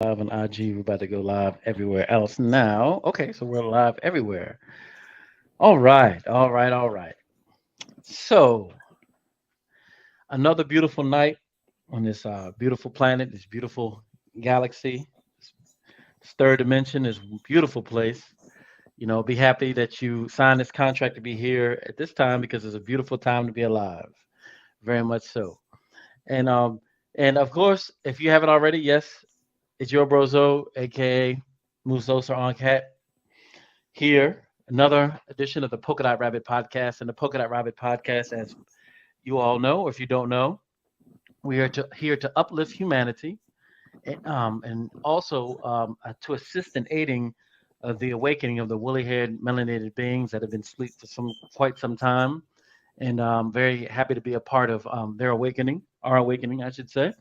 live on IG. We're about to go live everywhere else now. Okay, so we're live everywhere. All right, all right, all right. So another beautiful night on this beautiful planet, this beautiful galaxy, this third dimension, this beautiful place. Be happy that you signed this contract to be here at this time because it's a beautiful time to be alive. Very much so. And and of course, if you haven't already, yes, it's your brozo, aka Musos or on Cat here. Another edition of the Polka Dot Rabbit podcast. And the Polka Dot Rabbit podcast, as you all know, or if you don't know, we are here to uplift humanity and also to assist in aiding the awakening of the woolly-haired melanated beings that have been asleep for quite some time. And I'm very happy to be a part of their awakening, our awakening, I should say.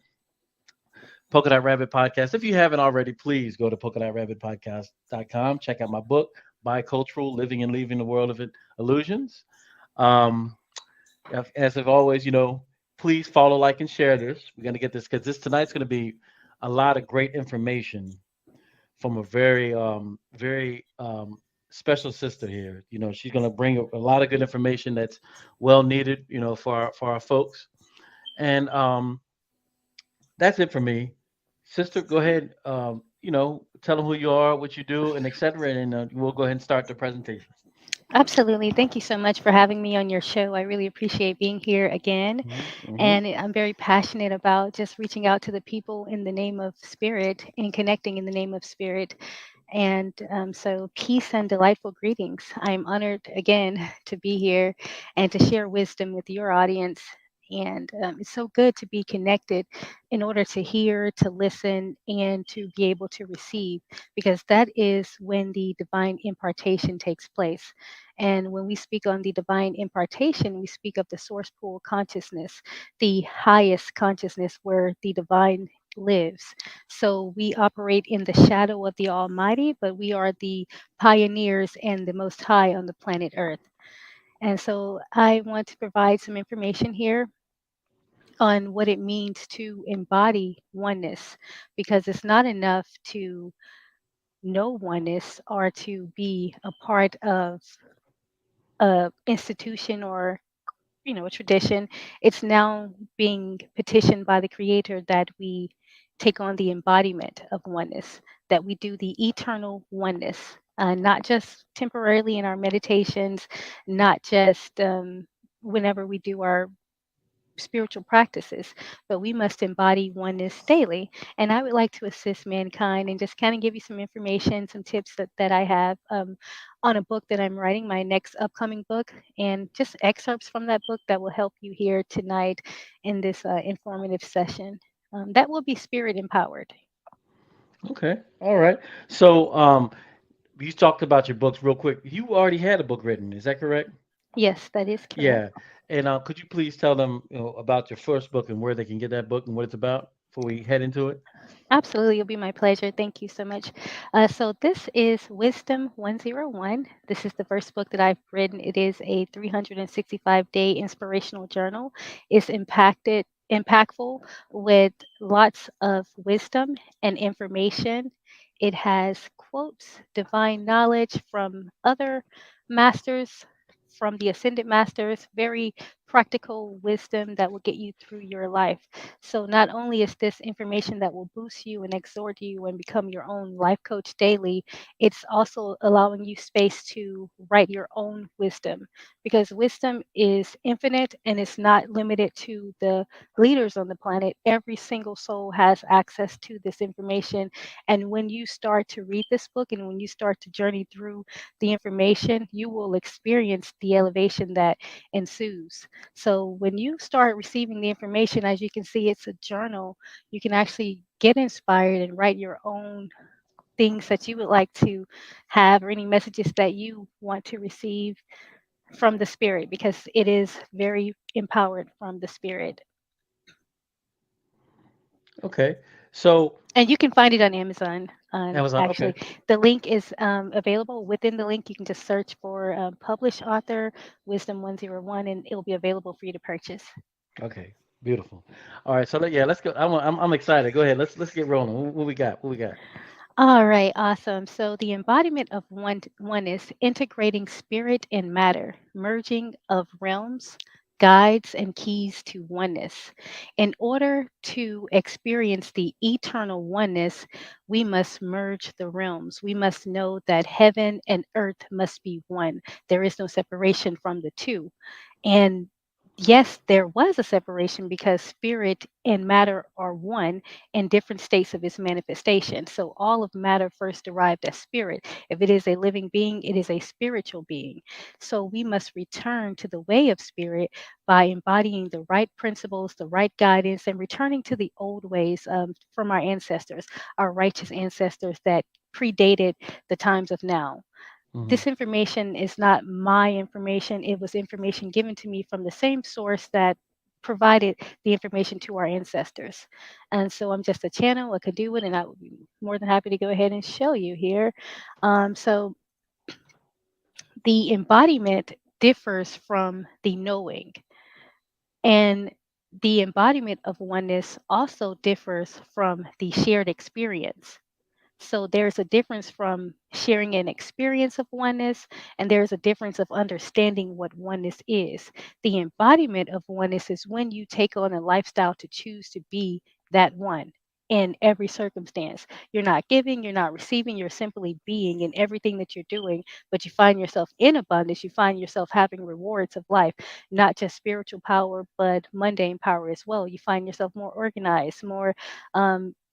Polka Dot Rabbit Podcast. If you haven't already, please go to polkadot.rabbitpodcast.com. Check out my book, Bicultural Living and Leaving the World of Illusions. Um, as of always, please follow, like, and share this. We're going to get this because this tonight's going to be a lot of great information from a very special sister here. She's going to bring a lot of good information that's well needed, for our folks. And that's it for me. Sister, go ahead. Tell them who you are, what you do, and etc. And we'll go ahead and start the presentation. Absolutely. Thank you so much for having me on your show. I really appreciate being here again. Hmm. And I'm very passionate about just reaching out to the people in the name of spirit and connecting in the name of spirit. And so, peace and delightful greetings. I'm honored again to be here and to share wisdom with your audience. And it's so good to be connected in order to hear, to listen, and to be able to receive, because that is when the divine impartation takes place. And when we speak on the divine impartation, we speak of the source pool consciousness, the highest consciousness where the divine lives. So we operate in the shadow of the Almighty, but we are the pioneers and the most high on the planet Earth. And so I want to provide some information here on what it means to embody oneness, because it's not enough to know oneness or to be a part of a institution or a tradition. It's now being petitioned by the creator that we take on the embodiment of oneness, that we do the eternal oneness, not just temporarily in our meditations, not just whenever we do our spiritual practices, but we must embody oneness daily. And I would like to assist mankind and just kind of give you some information, some tips that I have on a book that I'm writing, my next upcoming book, and just excerpts from that book that will help you here tonight in this informative session. That will be spirit empowered. Okay. All right. So, you talked about your books real quick. You already had a book written, is that correct? Yes, that is correct. Yeah. And could you please tell them, about your first book and where they can get that book and what it's about before we head into it? Absolutely, it'll be my pleasure. Thank you so much. So, this is Wisdom 101. This is the first book that I've written. It is a 365-day inspirational journal. It's impactful with lots of wisdom and information. It has quotes, divine knowledge from other masters, from the ascended masters, very practical wisdom that will get you through your life. So not only is this information that will boost you and exhort you and become your own life coach daily, it's also allowing you space to write your own wisdom, because wisdom is infinite and it's not limited to the leaders on the planet. Every single soul has access to this information. And when you start to read this book and when you start to journey through the information, you will experience the elevation that ensues. So when you start receiving the information, as you can see, it's a journal. You can actually get inspired and write your own things that you would like to have, or any messages that you want to receive from the spirit, because it is very empowered from the spirit. Okay. So, And you can find it on Amazon. Amazon. Okay. Actually, the link is available. Within the link, you can just search for published author Wisdom 101, and it'll be available for you to purchase. Okay. Beautiful. All right, so yeah, let's go. I'm excited. Go ahead. Let's get rolling. What we got? What we got? All right, awesome. So the embodiment of oneness, integrating spirit and matter, merging of realms, guides and keys to oneness. In order to experience the eternal oneness, we must merge the realms. We must know that heaven and earth must be one. There is no separation from the two. And yes, there was a separation because spirit and matter are one in different states of its manifestation. So all of matter first derived as spirit. If it is a living being, it is a spiritual being. So we must return to the way of spirit by embodying the right principles, the right guidance, and returning to the old ways from our ancestors, our righteous ancestors that predated the times of now. Hmm. This information is not my information. It was information given to me from the same source that provided the information to our ancestors. And so I'm just a channel, a conduit, and I would be more than happy to go ahead and show you here. So the embodiment differs from the knowing, and the embodiment of oneness also differs from the shared experience. So there's a difference from sharing an experience of oneness, and there's a difference of understanding what oneness is. The embodiment of oneness is when you take on a lifestyle to choose to be that one in every circumstance. You're not giving, you're not receiving, you're simply being in everything that you're doing, but you find yourself in abundance. You find yourself having rewards of life, not just spiritual power, but mundane power as well. You find yourself more organized, more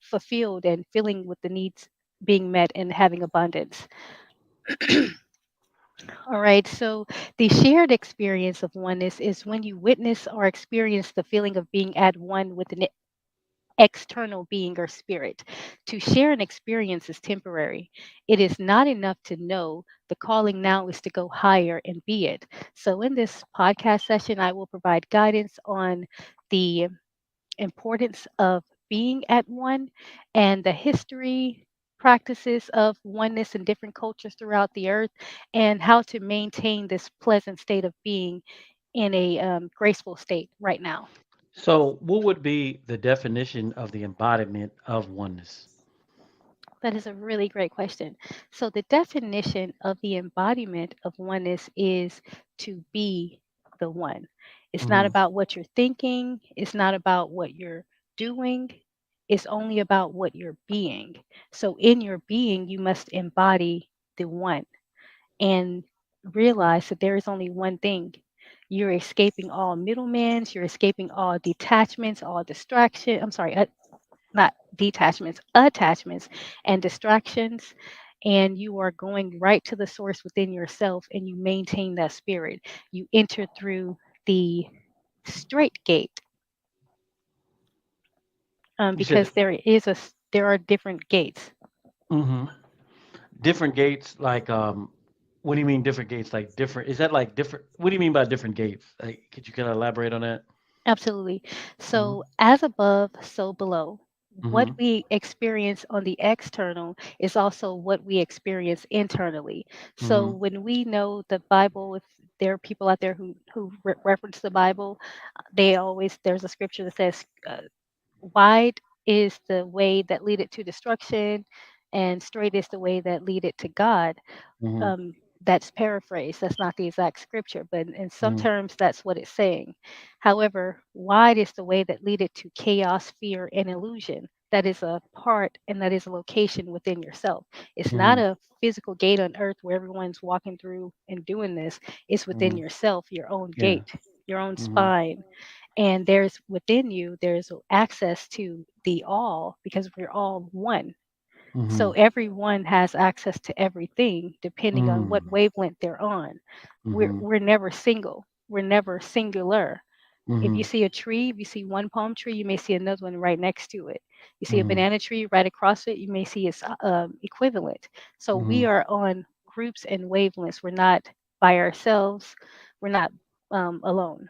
fulfilled, and filling with the needs being met and having abundance. All right. So the shared experience of oneness is when you witness or experience the feeling of being at one with an external being or spirit. To share an experience is temporary. It is not enough to know. The calling now is to go higher and be it. So in this podcast session, I will provide guidance on the importance of being at one and the history practices of oneness in different cultures throughout the earth, and how to maintain this pleasant state of being in a graceful state right now. So, what would be the definition of the embodiment of oneness? That is a really great question. So the definition of the embodiment of oneness is to be the one. It's not Hmm. about what you're thinking, it's not about what you're doing, it's only about what you're being. So in your being, you must embody the one and realize that there is only one thing. You're escaping all middlemen, you're escaping all detachments, all distraction. I'm sorry, not detachments, attachments and distractions. And you are going right to the source within yourself and you maintain that spirit. You enter through the straight gate, You said, because there are different gates. hmm, different gates. Like, what do you mean different gates? Like different? Is that like different? What do you mean by different gates? Like, could you kind of elaborate on that? Absolutely. Hmm. So, as above, so below. What Hmm. we experience on the external is also what we experience internally. So, Hmm. when we know the Bible, if there are people out there who reference the Bible, they always there's a scripture that says, "Wide is the way that leadeth to destruction, and straight is the way that leadeth to God." Hmm. That's paraphrased. That's not the exact scripture, but in some Hmm. terms, that's what it's saying. However, wide is the way that leadeth to chaos, fear, and illusion. That is a part and that is a location within yourself. It's not Hmm. a physical gate on earth where everyone's walking through and doing this. It's within Hmm. yourself, your own Yeah. gate, your own Hmm. spine. And there's within you, there's access to the all because we're all one. Hmm. So everyone has access to everything depending on what Hmm. wavelength they're on. We're Hmm. we're never single. We're never singular. If you Hmm. see a tree, if you see one palm tree, you may see another one right next to it. You see a Hmm. banana tree right across it, you may see its equivalent. So we Hmm. are on groups and wavelengths. We're not by ourselves. We're not alone.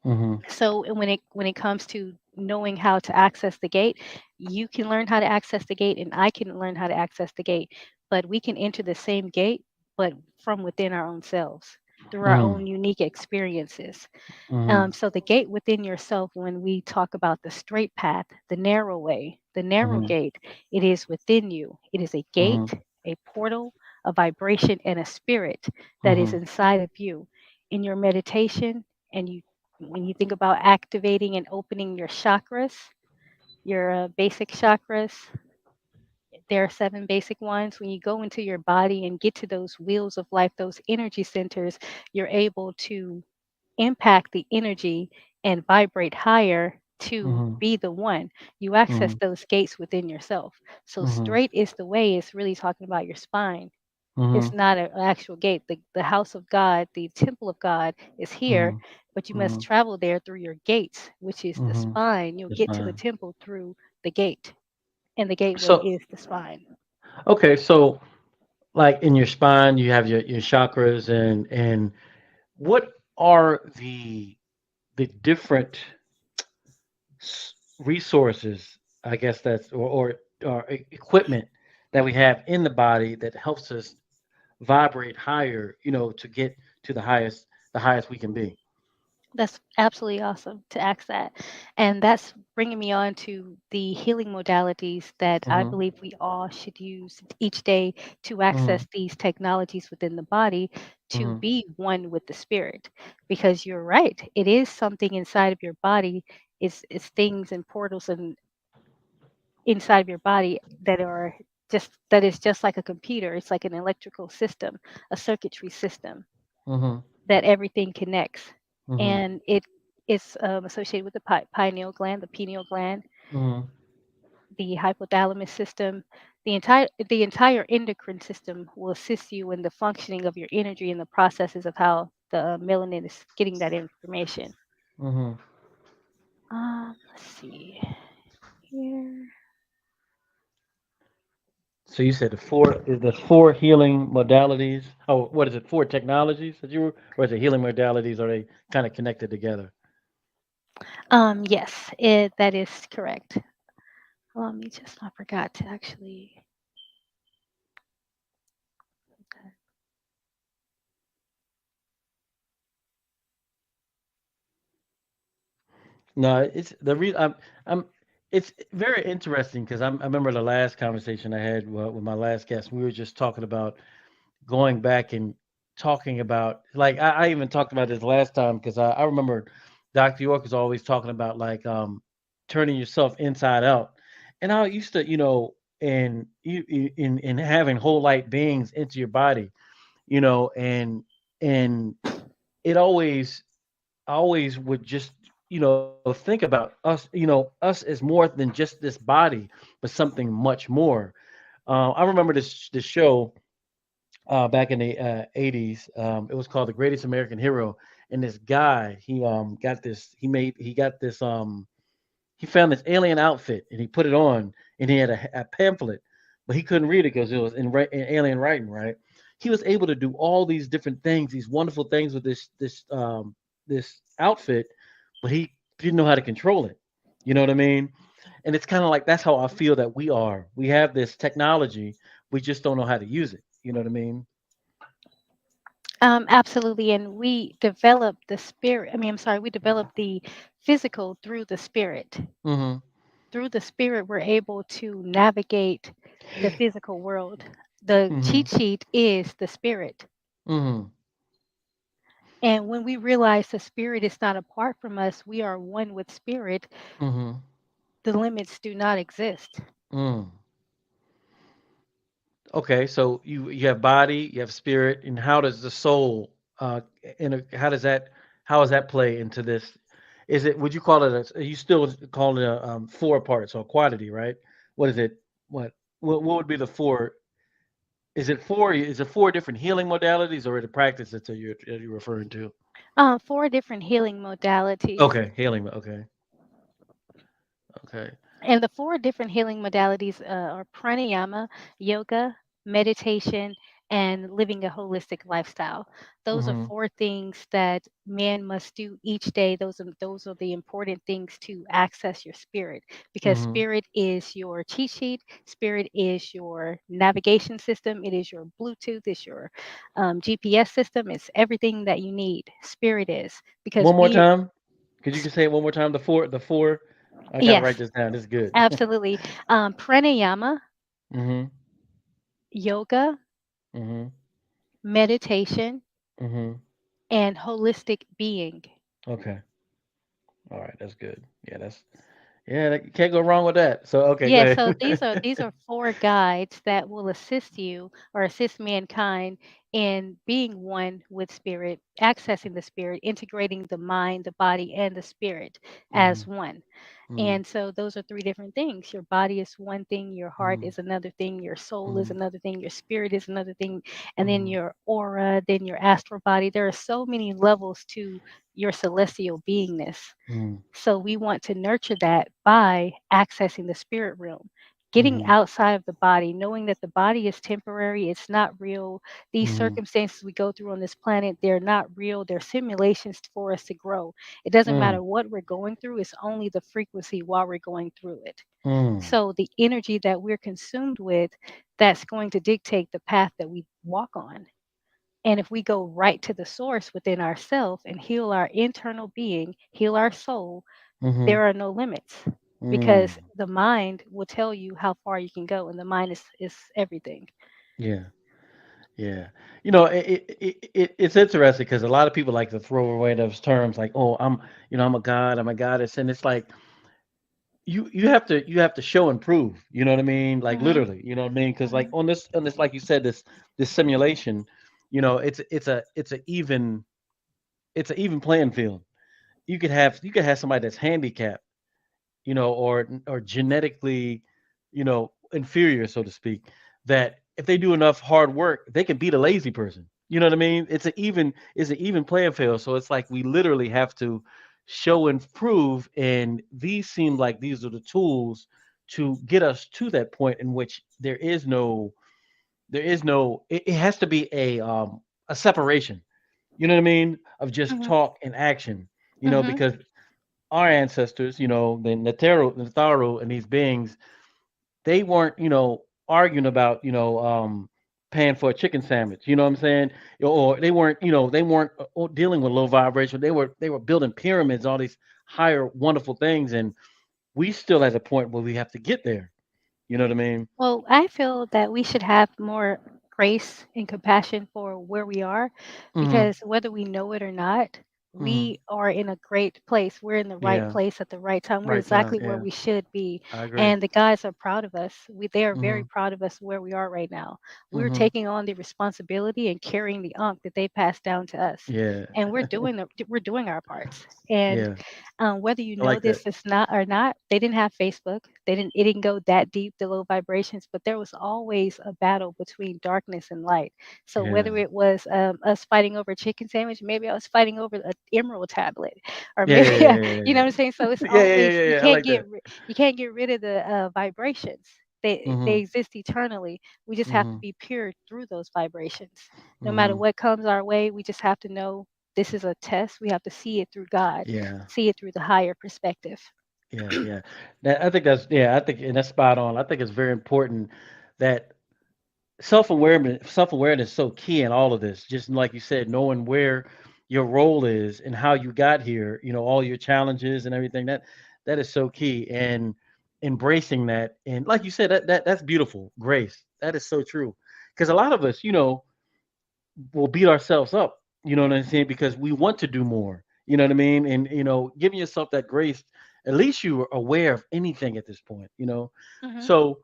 Hmm. So when it comes to knowing how to access the gate, you can learn how to access the gate and I can learn how to access the gate, but we can enter the same gate but from within our own selves. through our Mm. own unique experiences. Mhm. So the gate within yourself, when we talk about the straight path, the narrow way, the narrow Mhm. gate, it is within you. It is a Mhm. gate, a portal, a vibration, and a spirit that is Mhm. inside of you. In your meditation, and you, when you think about activating and opening your chakras, your basic chakras, there are seven basic ones. When you go into your body and get to those wheels of life, those energy centers, you're able to impact the energy and vibrate higher to Mhm. be the one. You access Mhm. those gates within yourself. So Mhm. straight is the way, is really talking about your spine. It's Mhm. not an actual gate. The house of God, the temple of God is here, Mhm. but you must Mhm. travel there through your gates, which is the Mhm. spine. You'll That's get to the fine. temple through the gate, and the gateway So is the spine. okay, so like in your spine, you have your chakras, and what are the different resources, I guess that's or equipment that we have in the body that helps us vibrate higher, to get to the highest we can be. That's absolutely awesome to ask that. And that's bringing me on to the healing modalities that I Mhm. believe we all should use each day to Mhm. access these technologies within the body to Mhm. be one with the spirit. Because you're right, it is something inside of your body, is things and portals and inside of your body that are that is just like a computer. It's like an electrical system, a circuitry system Mhm. that everything connects, Mhm. and it is associated with the pineal gland, the pineal gland, Mhm. the hypothalamus system. The entire endocrine system will assist you in the functioning of your energy and the processes of how the melanin is getting that information. Mhm. Let's see here. So you said the four healing modalities. Oh, what is it? Four technologies that you were, or is it healing modalities? Are they kind of connected together? Yes, that is correct. Let me just, I forgot to actually. No, it's the reason I'm. It's very interesting because I remember the last conversation I had with my last guest. We were just talking about going back and talking about like I even talked about this last time because I remember Dr. York is always talking about like turning yourself inside out, and I used to and in having whole light beings into your body, and it always I always would just think about us, us as more than just this body, but something much more. I remember this show back in the 80s. It was called The Greatest American Hero. And this guy, he got this he found this alien outfit and he put it on and he had a pamphlet, but he couldn't read it because it was in alien writing, right? He was able to do all these different things, these wonderful things with this outfit, but he didn't know how to control it. You know what I mean? And it's kind of like that's how I feel that we are. We have this technology, we just don't know how to use it. You know what I mean? Absolutely. And we develop the spirit. I mean, I'm sorry, we develop the physical through the spirit. Mhm. Through the spirit, we're able to navigate the physical world. The cheat Mhm. sheet is the spirit. Mhm. And when we realize the spirit is not apart from us, we are one with spirit, Mhm. the limits do not exist. Mm. Okay, so you have body, you have spirit, and how does the soul how does that play into this? Is it would you call it you still call it a four parts or quantity, right? What is it? What what would be the four? Is it four different healing modalities or the practice that you're referring to? Four different healing modalities. Okay, healing. Okay, okay. And the four different healing modalities are pranayama, yoga, meditation, and living a holistic lifestyle. Those are Mhm. four things that man must do each day. Those are the important things to access your spirit, because Mhm. spirit is your cheat sheet. Spirit is your navigation system. It is your Bluetooth. It's your GPS system. It's everything that you need. Spirit is, because One more we. time. Could you just say it one more time? The four. I gotta write Yes, this down. This is good. absolutely. Pranayama, Mhm. yoga, Mhm. meditation, Mhm. and holistic being. Okay. All right. That's good. Yeah. You can't go wrong with that. So okay, go Yeah, so these ahead. are these are four guides that will assist you or assist mankind in being one with spirit, accessing the spirit, integrating the mind, the body, and the spirit as Mhm. one. Mhm. And so those are three different things. Your body is one thing, your heart Mhm. is another thing, your soul is Mhm. another thing, your spirit is another thing, and then Mhm. your aura, then your astral body. There are so many levels to your celestial beingness. Mhm. So we want to nurture that by accessing the spirit realm, getting Mhm. outside of the body, knowing that the body is temporary, it's not real. These Mhm. circumstances we go through on this planet, they're not real. They're simulations for us to grow. It doesn't Mm. matter what we're going through, it's only the frequency while we're going through it. Mm. So the energy that we're consumed with, that's going to dictate the path that we walk on. And if we go right to the source within ourselves and heal our internal being, heal our soul, Mhm. there are no limits, Mm. because the mind will tell you how far you can go, and the mind is everything. Yeah. Yeah. It's interesting because a lot of people like to throw away those terms like, "Oh, I'm a god, I'm a goddess," and it's like you have to show and prove. You know what I mean? Like Mhm. literally. You know what I mean? Because like Mhm. on this, like you said, this simulation, it's an even playing field. You could have somebody that's handicapped, or genetically, inferior, so to speak, that if they do enough hard work, they can beat a lazy person. You know what I mean? It's an even playing field. So it's like we literally have to show and prove, and these seem like these are the tools to get us to that point in which there is no it has to be a separation. You know what I mean? Of just Mhm. talk and action. Mhm. Because our ancestors, the NETERU, and these beings, they weren't, arguing about, paying for a chicken sandwich. You know what I'm saying? Or they weren't dealing with low vibration. They were building pyramids, all these higher, wonderful things, and we still at a point where we have to get there. You know what I mean? Well, I feel that we should have more grace and compassion for where we are, Hmm. because whether we know it or not, Hmm. we are in a great place. We're in the right Yeah. place at the right time. We're Right time. exactly where Yeah. we should be. I agree. And the guys are proud of us. They are very Hmm. proud of us where we are right now. We're Hmm. taking on the responsibility and carrying the unk that they passed down to us. Yeah. And we're doing our parts. And Yeah. whether you I know like that. this is not or not, they didn't have Facebook. It didn't go that deep, the low vibrations, but there was always a battle between darkness and light. So Yeah. whether it was us fighting over a chicken sandwich, maybe I was fighting over an emerald tablet, or Yeah. Yeah. maybe Yeah. Yeah. you know Yeah. what I'm saying. So it's Yeah. Yeah. always, Yeah. you Yeah. I can't like get that. you can't get rid of the vibrations. They Hmm. exist eternally. We just have to Hmm. be pure through those vibrations. No matter Hmm. what comes our way, we just have to know this is a test. We have to see it through God, Yeah. see it through the higher perspective. Yeah. Yeah. I think, and that's spot on. I think it's very important that self awareness is so key in all of this. Just like you said, knowing where your role is and how you got here, all your challenges and everything, that is so key, and embracing that. And like you said, that's beautiful. Grace. That is so true. Because a lot of us, will beat ourselves up, you know what I'm saying? Because we want to do more. You know what I mean? And giving yourself that grace, at least you are aware of anything at this point. Mhm. So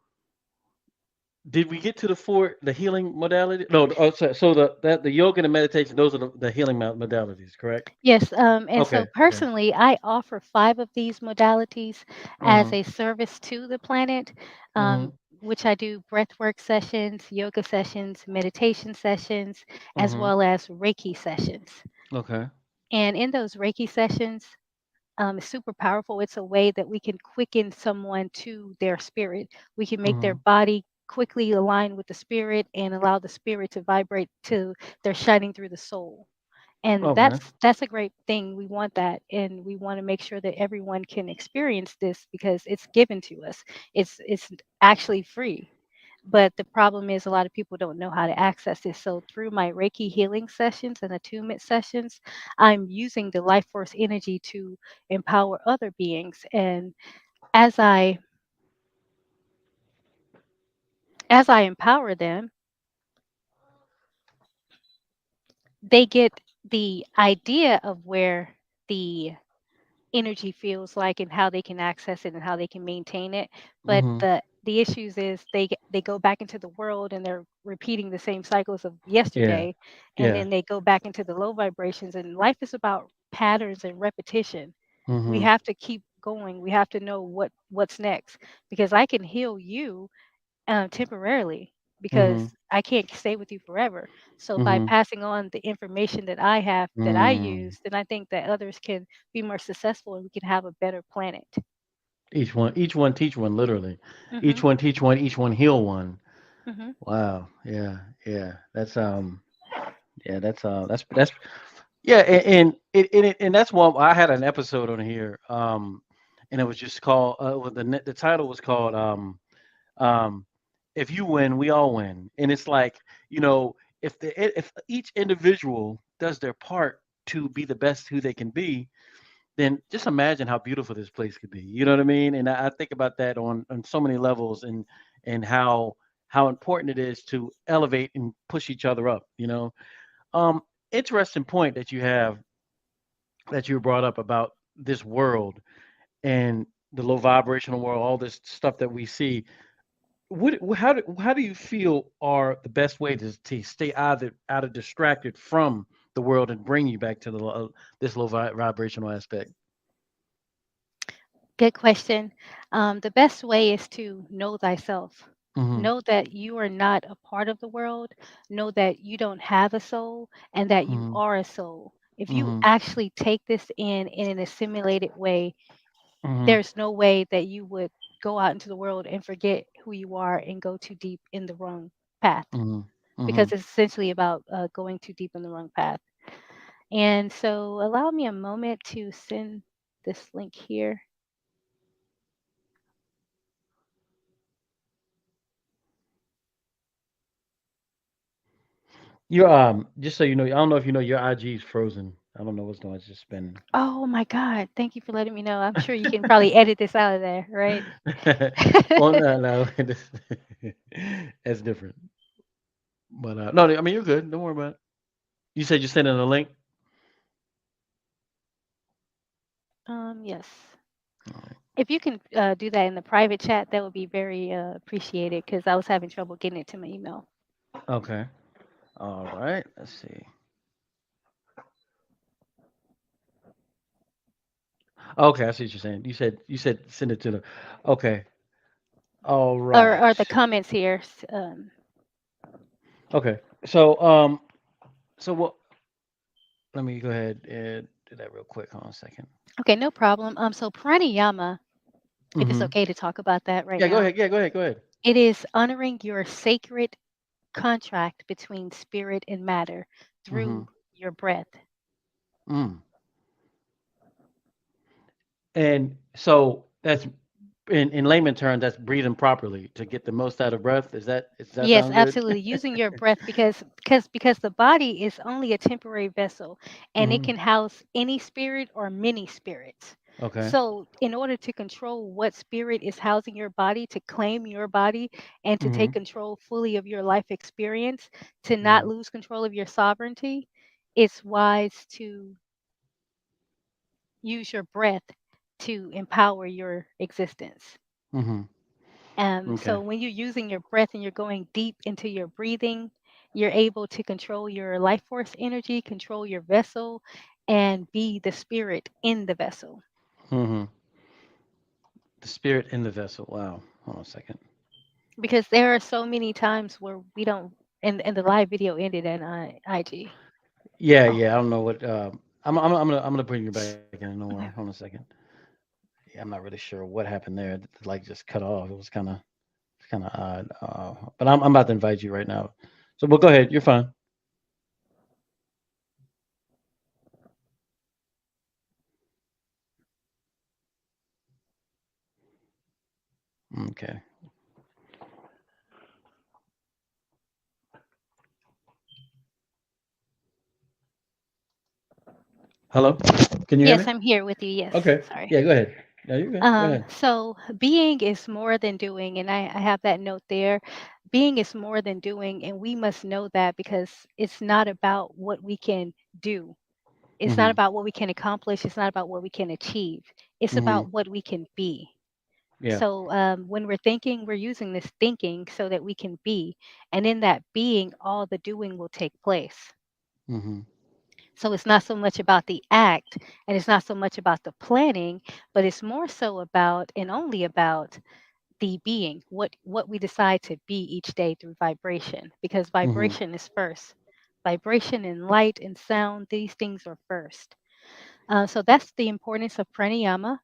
did we get to the healing modality? No, so the yoga and the meditation, those are the healing modalities, correct? Yes, and so Okay, okay. personally, I offer five of these modalities as Mhm. a service to the planet, Mhm. which I do breathwork sessions, yoga sessions, meditation sessions, as Mhm. well as Reiki sessions. Okay. And in those Reiki sessions, it's super powerful. It's a way that we can quicken someone to their spirit. We can make their Mhm. body quickly align with the spirit and allow the spirit to vibrate to their shining through the soul. And Okay. that's a great thing. We want that, and we want to make sure that everyone can experience this because it's given to us. It's actually free. But the problem is a lot of people don't know how to access this. So through my Reiki healing sessions and attunement sessions, I'm using the life force energy to empower other beings. And as I as I empower them, they get the idea of where the energy feels like and how they can access it and how they can maintain it. But Mm-hmm. the issues is they go back into the world and they're repeating the same cycles of Yeah. yesterday, and Yeah. then they go back into the low vibrations. And life is about patterns and repetition. We Mm-hmm. have to keep going. We have to know what's next, because I can heal you temporarily, because Mm-hmm. I can't stay with you forever. So by Mm-hmm. passing on the information that I have, that I Mm. use, then I think that others can be more successful and we can have a better planet. Each one teach one, literally. Each Mhm. one teach one, each one heal one. Mhm. Wow. Yeah. Yeah. Yeah, that's yeah, and that's one I had an episode on here. And it was just called the title was called um if you win, we all win. And it's like, you know, if each individual does their part to be the best who they can be, then just imagine how beautiful this place could be. You know what I mean? And I think about that on so many levels, and how important it is to elevate and push each other up. Um, Interesting point that you have that you brought up about this world and the low vibrational world, all this stuff that we see. How do you feel are the best way to stay out of distracted from the world and bring you back to this low vibrational aspect? Good question. The best way is to know thyself. Hmm. Know that you are not a part of the world. Know that you don't have a soul and that you Hmm. are a soul. If you Hmm. actually take this in an assimilated way, Hmm. there's no way that you would go out into the world and forget who you are and go too deep in the wrong path, Hmm. Hmm. because it's essentially about going too deep in the wrong path. And so, allow me a moment to send this link here. Your just so you know, I don't know if you know your IG is frozen. I don't know what's going on. It's just spinning. Oh my God. Thank you for letting me know. I'm sure you can probably edit this out of there, right? Well, no, no, that's different. But no, I mean you're good. Don't worry about it. You said you're sending a link. Yes. All right. If you can do that in the private chat, that would be very appreciated, because I was having trouble getting it to my email. Okay. All right. Let's see. Okay, I see what you're saying. You said send it to the. Okay. All Or right. the comments here. Okay. So what? Let me go ahead and do that real quick. Hold on a second. Okay, no problem. So pranayama, if it's Mm-hmm. okay to talk about that right Yeah. Go now, ahead. Yeah. Go ahead. Go ahead. it is honoring your sacred contract between spirit and matter Mm-hmm. through your breath. Mm. And so that's in layman terms, that's breathing properly to get the most out of breath. Does that Yes, sound good? absolutely. Using your breath, because the body is only a temporary vessel, and it Hmm. can house any spirit or many spirits. Okay. So, in order to control what spirit is housing your body, to claim your body, and to Hmm. take control fully of your life experience, to not Hmm. lose control of your sovereignty, it's wise to use your breath to empower your existence. Hmm. So Okay. when you're using your breath and you're going deep into your breathing, you're able to control your life force energy, control your vessel, and be the spirit in the vessel. Hmm. The spirit in the vessel. Wow. Hold on a second. Because there are so many times where we don't, and the live video ended at IG. Yeah. Oh, Yeah. I don't know what. I'm gonna bring you back in. Don't worry. Hold on a okay. second. Yeah, I'm not really sure what happened there. Like just cut off. It was kind of kind of odd. But I'm about to invite you right now. So, well, go ahead. You're fine. Okay. Hello. Can you hear Yes, me? I'm here with you. Yes, Okay. sorry. Yeah. Go ahead. No, you're good. Go ahead. So being is more than doing, and I have that note there. Being is more than doing, and we must know that because it's not about what we can do. It's not Mhm. about what we can accomplish. It's not about what we can achieve. It's Mhm. about what we can be. Yeah. So when we're thinking, we're using this thinking so that we can be. And in that being, all the doing will take place. Mhm. So it's not so much about the act and it's not so much about the planning, but it's more so about and only about the being, what we decide to be each day through vibration, because Mhm. vibration is first. Vibration and light and sound, these things are first. So that's the importance of pranayama,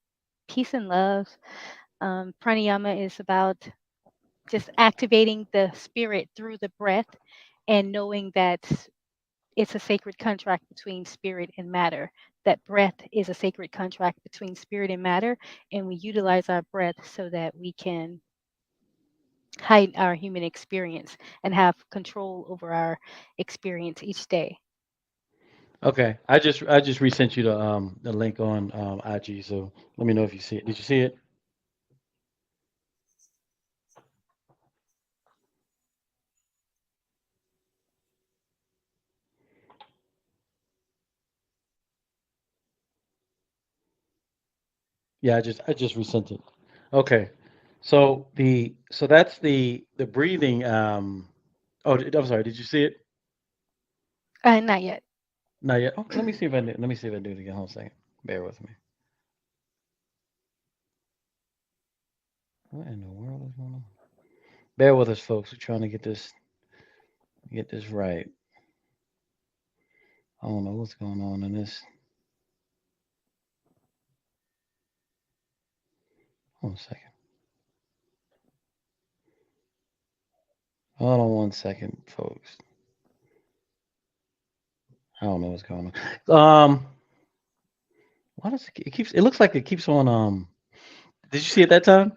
peace and love. Pranayama is about just activating the spirit through the breath and knowing that it's a sacred contract between spirit and matter. That breath is a sacred contract between spirit and matter, and we utilize our breath so that we can heighten our human experience and have control over our experience each day. Okay. I just resent you the link on IG. So let me know if you see it. Did you see it? Yeah. I just resent it. Okay. So that's the breathing. Oh, I'm sorry. Did you see it? Not yet. Not yet. Oh, let me see if I do it again. Hold on a second. Bear with me. What in the world is going on? Bear with us, folks. We're trying to get this right. I don't know what's going on in this. Hold on a second. Hold on one second, folks. I don't know what's going on. Why does it keeps? It looks like it keeps on. Did you see it that time?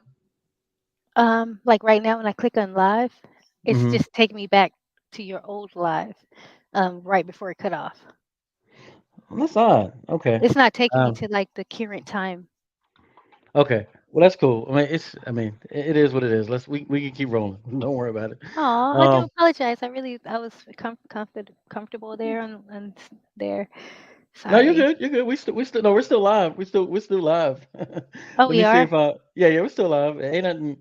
Like right now when I click on live, it's Mm-hmm. just taking me back to your old live, right before it cut off. Well, that's odd. Okay. It's not taking me Um. to like the current time. Okay. Well, that's cool. I mean, it's. I mean, it is what it is. We can keep rolling. Don't worry about it. Oh, I do Um. apologize. I was comfortable there and there. No, you're Sorry. good. You're good. We still no, we're still live. We're still live. Oh, Let we me see are. if yeah, we're still live. Ain't nothing.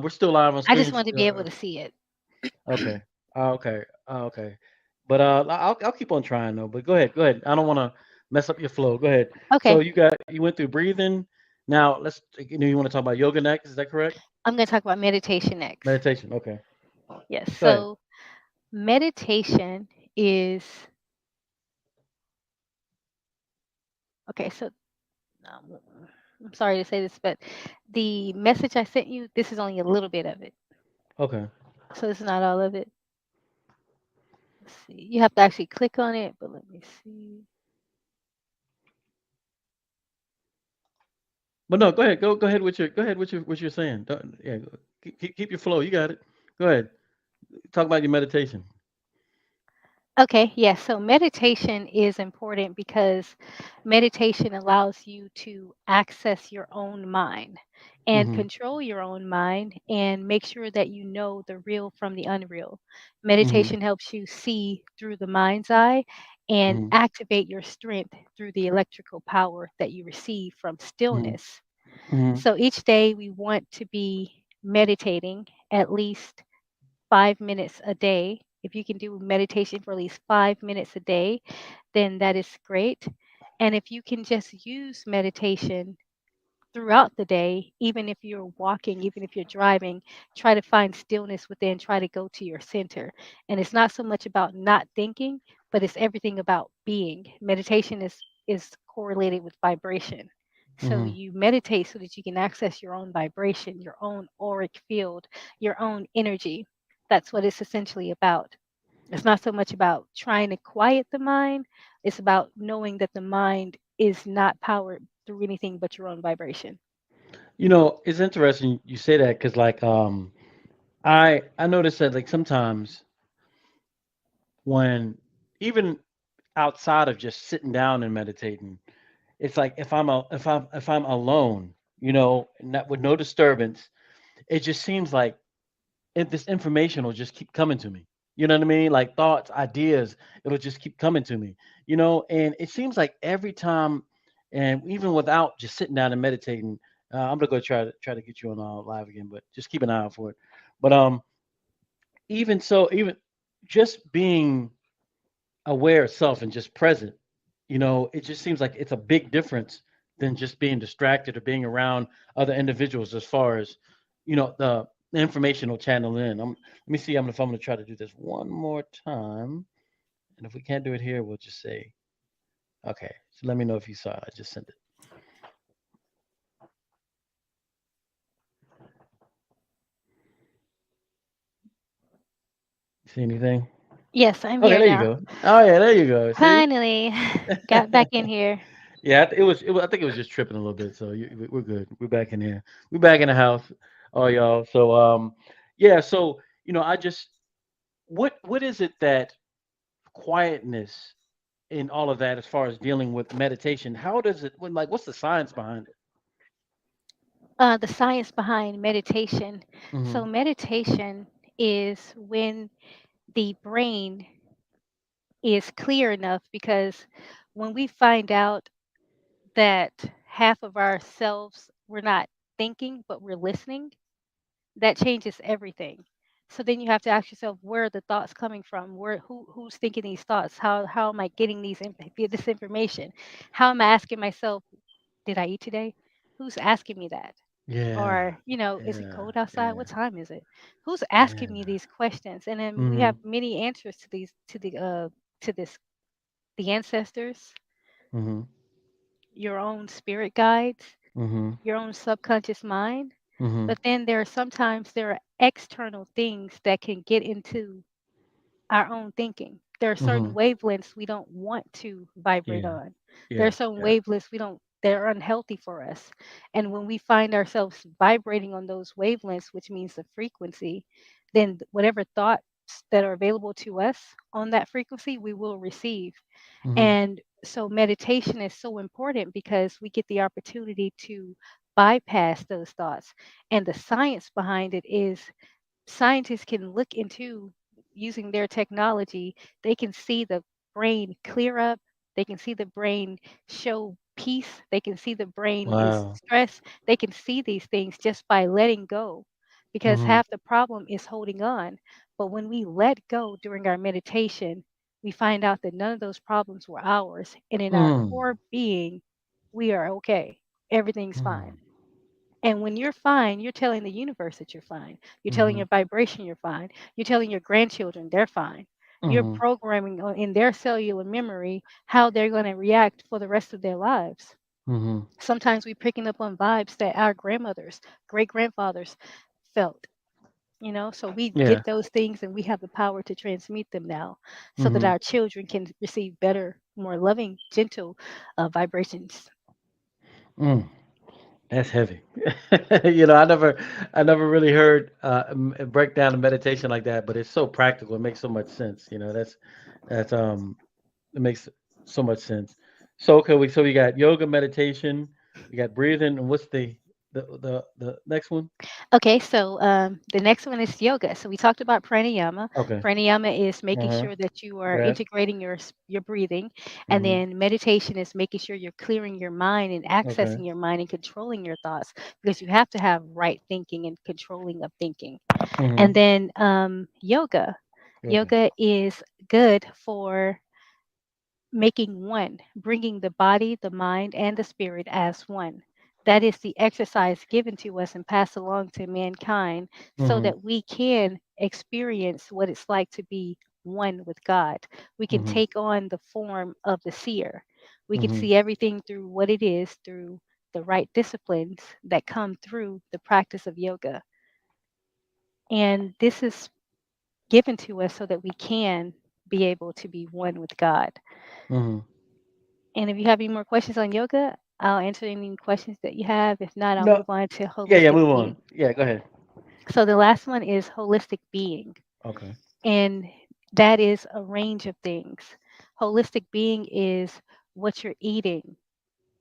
We're still live on I just streams. wanted to be able to see it. Okay. Okay. Okay. But I'll keep on trying though. But go ahead. Go ahead. I don't want to mess up your flow. Go ahead. So Okay, you went through breathing. Now you want to talk about yoga next? Is that correct? I'm going to talk about meditation next. Meditation. Okay. Yes. Go ahead. So meditation is okay. So um, I'm sorry to say this, but the message I sent you, this is only a little bit of it. Okay. So this is not all of it. Let's see. You have to actually click on it, but let me see. But no, go ahead. Go ahead with your what you're saying. Yeah. Keep your flow. You got it. Go ahead. Talk about your meditation. Okay, yes. So meditation is important because meditation allows you to access your own mind and Mm-hmm. control your own mind and make sure that you know the real from the unreal. Mm-hmm. Meditation helps you see through the mind's eye and Mm-hmm. activate your strength through the electrical power that you receive from Mm-hmm. stillness. Mm-hmm. So each day we want to be meditating at least 5 minutes a day. If you can do meditation for at least 5 minutes a day, then that is great. And if you can just use meditation throughout the day, even if you're walking, even if you're driving, try to find stillness within, try to go to your center. And it's not so much about not thinking, but it's everything about being. Meditation is correlated with vibration. So Mhm. you meditate so that you can access your own vibration, your own auric field, your own energy. That's what it's essentially about. It's not so much about trying to quiet the mind, it's about knowing that the mind is not powered through anything but your own vibration. It's interesting you say that because, like, I noticed that, like, sometimes when even outside of just sitting down and meditating, it's like if I'm alone, not with no disturbance, it just seems like this information will just keep coming to me. You know what I mean? Like thoughts, ideas, it'll just keep coming to me. And it seems like every time, and even without just sitting down and meditating, I'm gonna go try to get you on live again, but just keep an eye out for it. But even so, even just being aware of self and just present, it just seems like it's a big difference than just being distracted or being around other individuals as far as, the information will channel in. Let me see. If I'm going to try to do this one more time. And if we can't do it here, we'll just say, okay. So let me know if you saw it. I just sent it. See anything? Yes, I'm Okay, here there you now. go. Oh yeah, there you go. See? Finally, got back in here. Yeah, it was. I think it was just tripping a little bit. So we're good. We're back in here. We're back in the house, all y'all. So yeah. So I just what is it that quietness and all of that as far as dealing with meditation? How does it? What's the science behind it? The science behind meditation. Mm-hmm. So, meditation is when the brain is clear enough because when we find out that half of ourselves we're not thinking, but we're listening, that changes everything. So then you have to ask yourself, where are the thoughts coming from? Who's thinking these thoughts? How am I getting this information? How am I asking myself, did I eat today? Who's asking me that? Yeah. Or, is it Yeah. cold outside? Yeah. What time is it? Who's asking me Yeah. these questions? And then we Mm-hmm. have many answers to these to this the ancestors, Mm-hmm. your own spirit guides, Mm-hmm. your own subconscious mind. Mm-hmm. But then there are external things that can get into our own thinking. There are certain Mm-hmm. wavelengths we don't want to vibrate Yeah. on. There are Yeah. certain Yeah. wavelengths we don't they're unhealthy for us. And when we find ourselves vibrating on those wavelengths, which means the frequency, then whatever thoughts that are available to us on that frequency, we will receive. Mm-hmm. And so meditation is so important because we get the opportunity to bypass those thoughts. And the science behind it is scientists can look into using their technology, they can see the brain clear up, they can see the brain show peace, they can see the brain is Wow. stressed, they can see these things just by letting go. Because Mm-hmm. half the problem is holding on. But when we let go during our meditation, we find out that none of those problems were ours. And in our Mm. core being, we are okay. Everything's Mm. fine. And when you're fine, you're telling the universe that you're fine. You're telling Mm-hmm. your vibration you're fine. You're telling your grandchildren they're fine. You're Mm-hmm. programming in their cellular memory how they're going to react for the rest of their lives. Mm-hmm. Sometimes we're picking up on vibes that our grandmothers, great grandfathers felt. So we Yeah. get those things and we have the power to transmute them now so that Mm-hmm. our children can receive better, more loving, gentle vibrations. Mm. That's heavy. I never really heard a breakdown of meditation like that, but it's so practical. It makes so much sense. That's it makes so much sense. So okay, we got yoga, meditation, we got breathing, and what's the next one? Okay, so the next one is yoga. So we talked about pranayama. Okay. Pranayama is making Uh-huh. sure that you are Breath. integrating your breathing, and Mm-hmm. then meditation is making sure you're clearing your mind and Okay. accessing your mind and controlling your thoughts because you have to have right thinking and controlling of thinking. And Mm-hmm. then yoga. Yoga. Yoga is good for making one, bringing the body, the mind, and the spirit as one. That is the exercise given to us and passed along to mankind so Mm-hmm. that we can experience what it's like to be one with God. We can Mm-hmm. take on the form of the seer. We can Mm-hmm. see everything through what it is through the right disciplines that come through the practice of yoga. And this is given to us so that we can be able to be one with God. Hmm. And if you have any more questions on yoga, I'll answer any questions that you have. If not, I'll No. move on to Yeah, yeah. holistic Move being. on. Yeah, go ahead. So the last one is holistic being. Okay. And that is a range of things. Holistic being is what you're eating,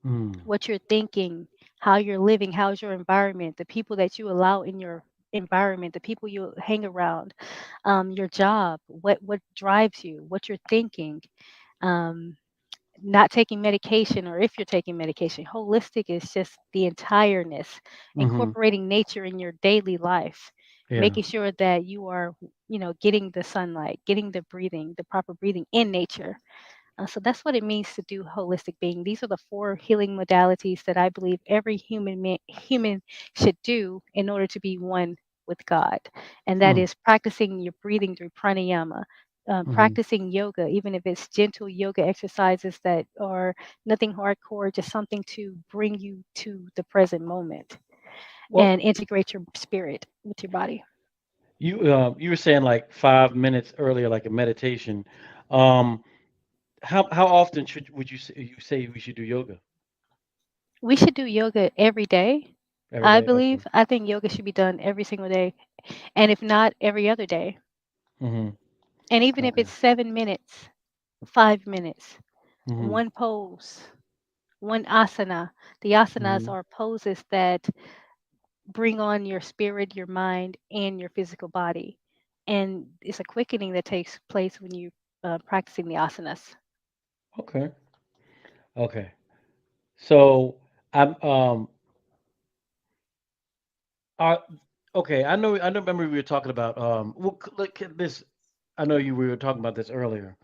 Mm. what you're thinking, how you're living, how's your environment, the people that you allow in your environment, the people you hang around, your job, what drives you, what you're thinking, um, not taking medication, or if you're taking medication. Holistic is just the entireness, Hmm. incorporating nature in your daily life, Yeah. making sure that you are, getting the sunlight, getting the breathing, the proper breathing in nature. So that's what it means to do holistic being. These are the four healing modalities that I believe every human should do in order to be one with God, and that Mm. is practicing your breathing through pranayama. Hmm. Practicing yoga, even if it's gentle yoga exercises that are nothing hardcore, just something to bring you to the present moment Well, and integrate your spirit with your body. you were saying like 5 minutes earlier, like a meditation. Um, how often would you say we should do yoga? We should do yoga every day. Every I day? Okay. believe. I think yoga should be done every single day, and if not, every other day. Hmm. And even if Okay. it's 7 minutes, 5 minutes, Hmm. one pose, one asana. The asanas Hmm. are poses that bring on your spirit, your mind, and your physical body. And it's a quickening that takes place when you practicing the asanas. Okay. Okay. So I'm uh okay, I know remember we were talking about well look at this. I know we were talking about this earlier,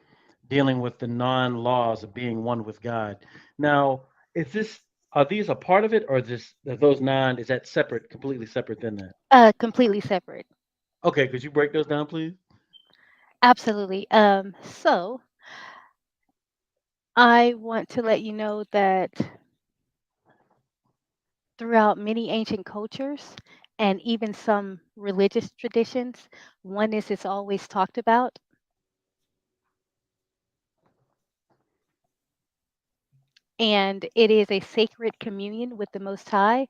dealing with the non-laws of being one with God. Now, is this are these a part of it, or are those nine, is that separate, completely separate than that? Completely separate. Okay, could you break those down, please? Absolutely. So I want to let you know that throughout many ancient cultures and even some religious traditions, oneness is always talked about, and it is a sacred communion with the Most High.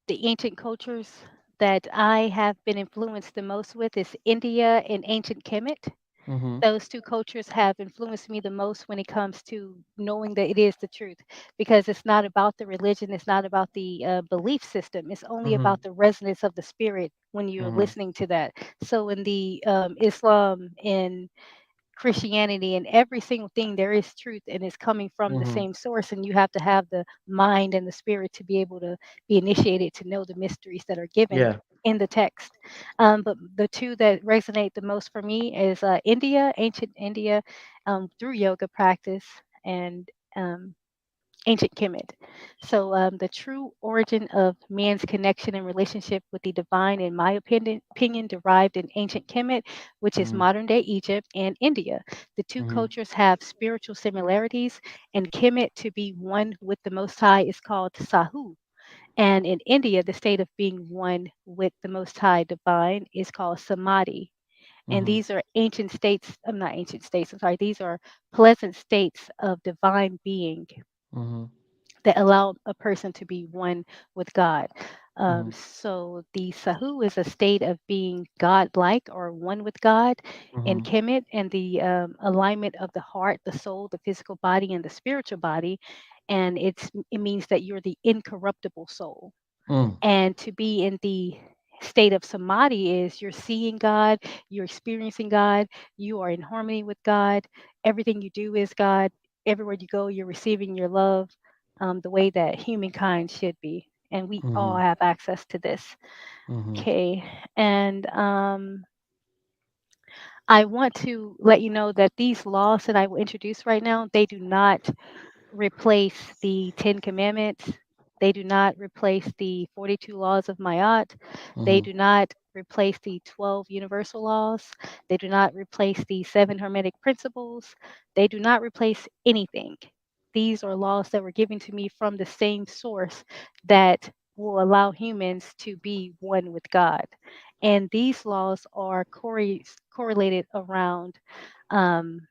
The ancient cultures that I have been influenced the most with is India and ancient Kemet. Mm-hmm. Those two cultures have influenced me the most when it comes to knowing that it is the truth, because it's not about the religion, it's not about the belief system, it's only Mm-hmm. about the resonance of the spirit when you're Mm-hmm. listening to that. So in the Islam and Christianity and every single thing, there is truth and it's coming from the Mm-hmm. same source, and you have to have the mind and the spirit to be able to be initiated to know the mysteries that are given Yeah. in the text. But the two that resonate the most for me is India, ancient India, through yoga practice, and um, ancient Kemet. So, the true origin of man's connection and relationship with the divine, in my opinion, derived in ancient Kemet, which is Mm-hmm. modern day Egypt and India. The two Mm-hmm. cultures have spiritual similarities, and Kemet, to be one with the Most High, is called Sahu. And in India, the state of being one with the Most High divine is called Samadhi. And Mm-hmm. these are ancient states, I'm not ancient states, I'm sorry, these are pleasant states of divine being Mm-hmm. that allow a person to be one with God. Mm-hmm. So the Sahu is a state of being God-like or one with God in Mm-hmm. Kemet, and the alignment of the heart, the soul, the physical body, and the spiritual body. And it means that you're the incorruptible soul. Mm. And to be in the state of samadhi is you're seeing God, you're experiencing God, you are in harmony with God, everything you do is God, everywhere you go, you're receiving your love, the way that humankind should be. And we all Mm-hmm. have access to this. Mm-hmm. Okay. And I want to let you know that these laws that I will introduce right now, they do not replace the Ten Commandments. They do not replace the 42 laws of Ma'at. They Mm-hmm. do not replace the 12 universal laws. They do not replace the seven hermetic principles. They do not replace anything. these are laws that were given to me from the same source that will allow humans to be one with God. And these laws are correlated around um,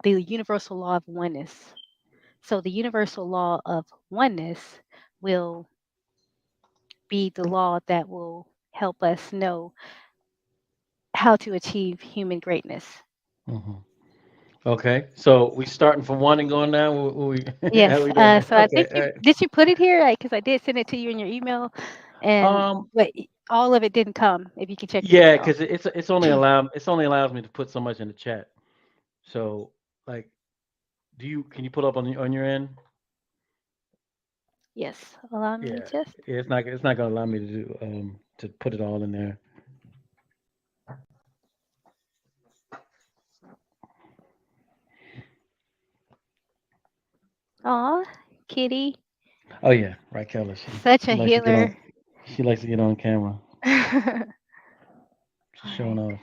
the universal law of oneness. So, the universal law of oneness will be the law that will help us know how to achieve human greatness. Hmm. Okay, so we starting from one and going down. How Yes. we doing that? So I Okay, think did you put it here? Because I did send it to you in your email, and Um, but all of it didn't come. If you can check your yeah, email. because it's only allows me to put so much in the chat. So, like, can you pull up on your end? Yes. Allow me Yeah, just. it's not gonna allow me to do to put it all in there. Aw, Kitty, Oh yeah, right, Kelly. such She a likes to get on. healer. She likes to get on camera. She's All showing right. off.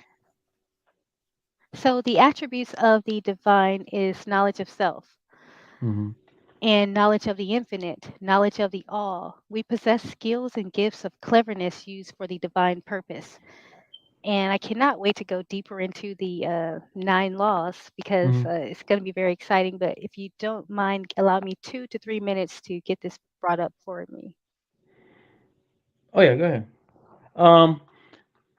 So the attributes of the divine is knowledge of self Hmm. and knowledge of the infinite, knowledge of the all. We possess skills and gifts of cleverness used for the divine purpose. And I cannot wait to go deeper into the 9 laws because Hmm. it's going to be very exciting. But if you don't mind, allow me 2 to 3 minutes to get this brought up for me. Oh yeah, go ahead. Um,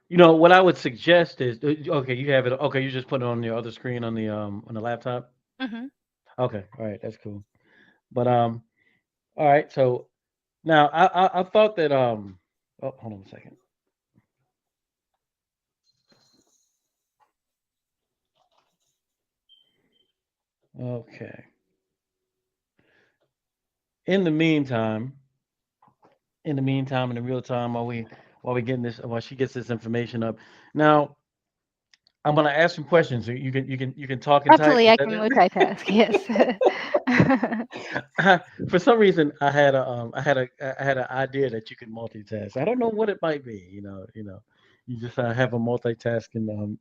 what I would suggest is okay. You have it. Okay, you just put it on your other screen on the laptop. Hmm. Okay, all right, that's cool. But all right. So now I thought that oh, hold on a second. Okay. In the meantime, in the real time, while we getting this, while she gets this information up, now I'm gonna ask some questions. So you can talk and type. Absolutely, Is I that can multitask. Yes. For some reason, I had an idea that you could multitask. I don't know what it might be. You just have a multitasking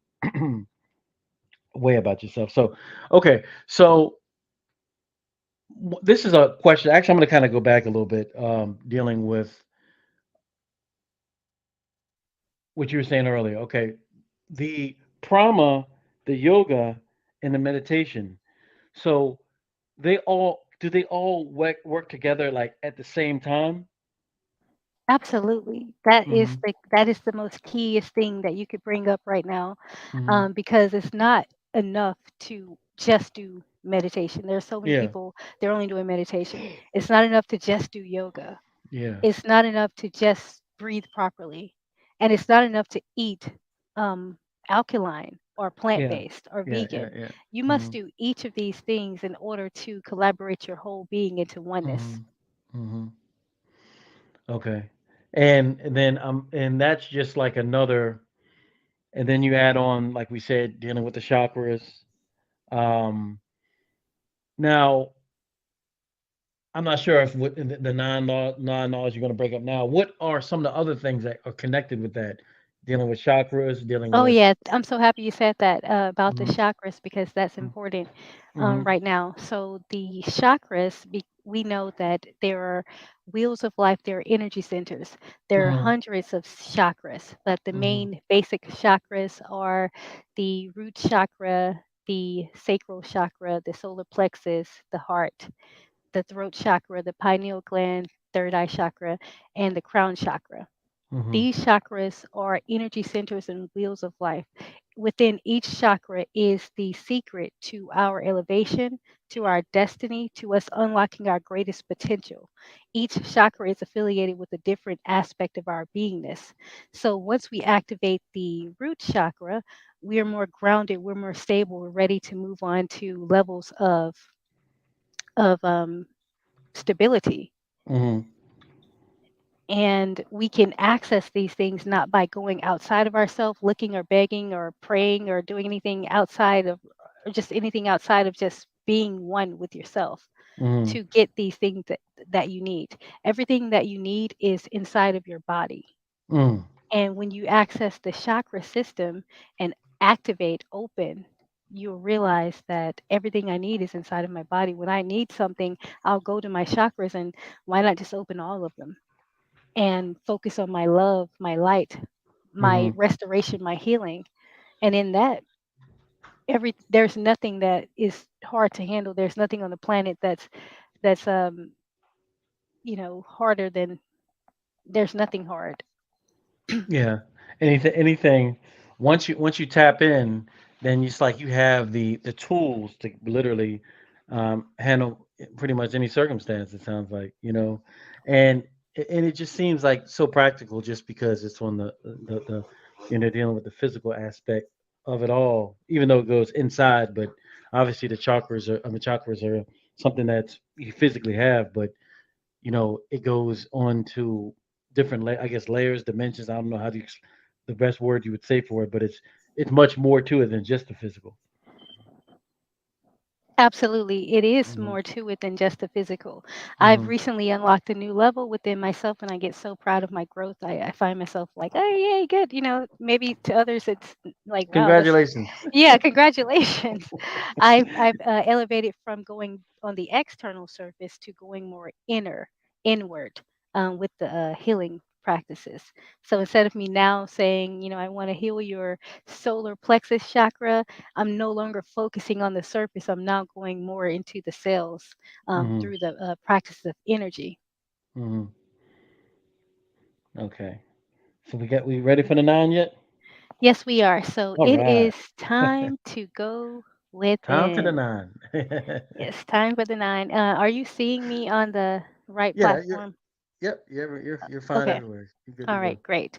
way about yourself. So, okay, so this is a question. Actually, I'm going to kind of go back a little bit, dealing with what you were saying earlier. Okay, the prana, the yoga, and the meditation. So they all work together like at the same time? Absolutely. That is Mm-hmm. the most keyest thing that you could bring up right now, Mm-hmm. because it's not enough to just do meditation. There are so many Yeah. people, they're only doing meditation. It's not enough to just do yoga. Yeah. It's not enough to just breathe properly. And it's not enough to eat um, alkaline or plant Yeah. based or Yeah. Yeah. vegan. Yeah. You must Mm-hmm. do each of these things in order to collaborate your whole being into Mm-hmm. oneness. Mm-hmm. Okay. And that's just like another, and then you add on, like we said, dealing with the chakras. Um, Now, I'm not sure if what the nine laws you're going to break up now. What are some of the other things that are connected with that? Dealing with chakras, dealing Oh with. yeah, I'm so happy you said that about the Mm-hmm. chakras because that's important Mm-hmm. right now. So the chakras, we know that there are wheels of life. There are energy centers. There are Mm-hmm. hundreds of chakras, but the Mm-hmm. main basic chakras are the root chakra, the sacral chakra, the solar plexus, the heart, the throat chakra, the pineal gland, third eye chakra, and the crown chakra. Mm-hmm. These chakras are energy centers and wheels of life. Within each chakra is the secret to our elevation, to our destiny, to us unlocking our greatest potential. Each chakra is affiliated with a different aspect of our beingness. So once we activate the root chakra, we're more grounded, we're more stable, we're ready to move on to levels of stability. Mm-hmm. And we can access these things not by going outside of ourselves, looking or begging or praying or doing anything outside of, or just anything outside of just being one with yourself Mm-hmm. to get these things that you need. Everything that you need is inside of your body. Mm-hmm. And when you access the chakra system and activate, open, you'll realize that everything I need is inside of my body. When I need something, I'll go to my chakras, and why not just open all of them and focus on my love, my light, my Hmm. restoration, my healing. And in that, there's nothing that is hard to handle. There's nothing on the planet that's harder than there's nothing hard. Yeah. Anything once you tap in, then it's like you have the tools to literally handle pretty much any circumstance. It sounds like, and and it just seems like so practical just because it's on the dealing with the physical aspect of it all, even though it goes inside. But obviously the chakras are something that you physically have, but it goes on to different, I guess, layers, dimensions. I don't know the best word you would say for it, but it's much more to it than just the physical. Absolutely. It is Hmm. more to it than just the physical. I've Hmm. recently unlocked a new level within myself, and I get so proud of my growth. I find myself like, oh, yay, good. Maybe to others, it's like, wow, that's, Congratulations. yeah, congratulations. I've elevated from going on the external surface to going more inward with the healing practices. So instead of me now saying, I want to heal your solar plexus chakra, I'm no longer focusing on the surface. I'm now going more into the cells Hmm. through the practice of energy. Hmm. Okay. So we ready for the 9 yet? Yes, we are. So All it right. is time to go Time to the within. 9. Yes, time for the nine. Are you seeing me on the right Yeah, you're platform? yep, you're fine Okay. everywhere. You're good to All go. right, great.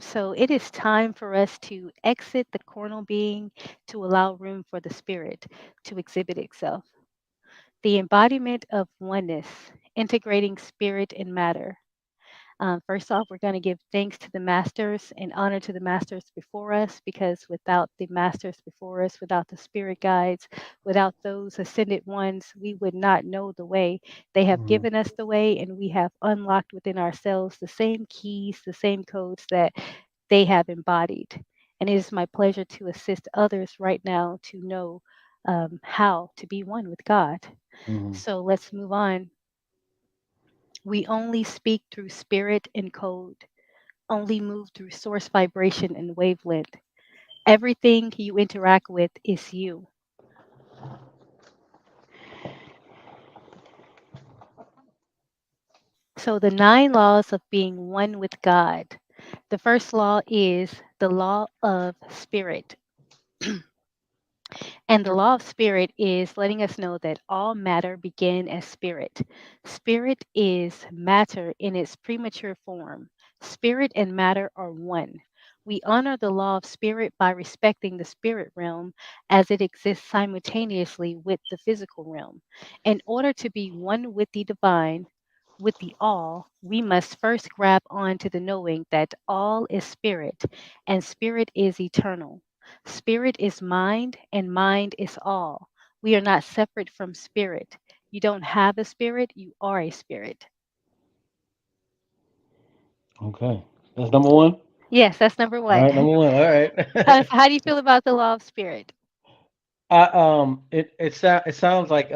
So it is time for us to exit the cornel being to allow room for the spirit to exhibit itself. The embodiment of oneness, integrating spirit and matter. First off, we're going to give thanks to the masters and honor to the masters before us, because without the masters before us, without the spirit guides, without those ascended ones, we would not know the way. They have Hmm. given us the way, and we have unlocked within ourselves the same keys, the same codes that they have embodied. And it is my pleasure to assist others right now to know how to be one with God. Hmm. So let's move on. We only speak through spirit and code, only move through source vibration and wavelength. Everything you interact with is you. So, the nine laws of being one with God. The first law is the law of spirit. And the law of spirit is letting us know that all matter began as spirit. Spirit is matter in its premature form. Spirit and matter are one. We honor the law of spirit by respecting the spirit realm as it exists simultaneously with the physical realm. In order to be one with the divine, with the all, we must first grab on to the knowing that all is spirit and spirit is eternal. Spirit is mind, and mind is all. We are not separate from spirit. You don't have a spirit, you are a spirit. Okay. That's number one. Yes, that's number All one. right, number one. All right. How do you feel about the law of spirit? It sounds like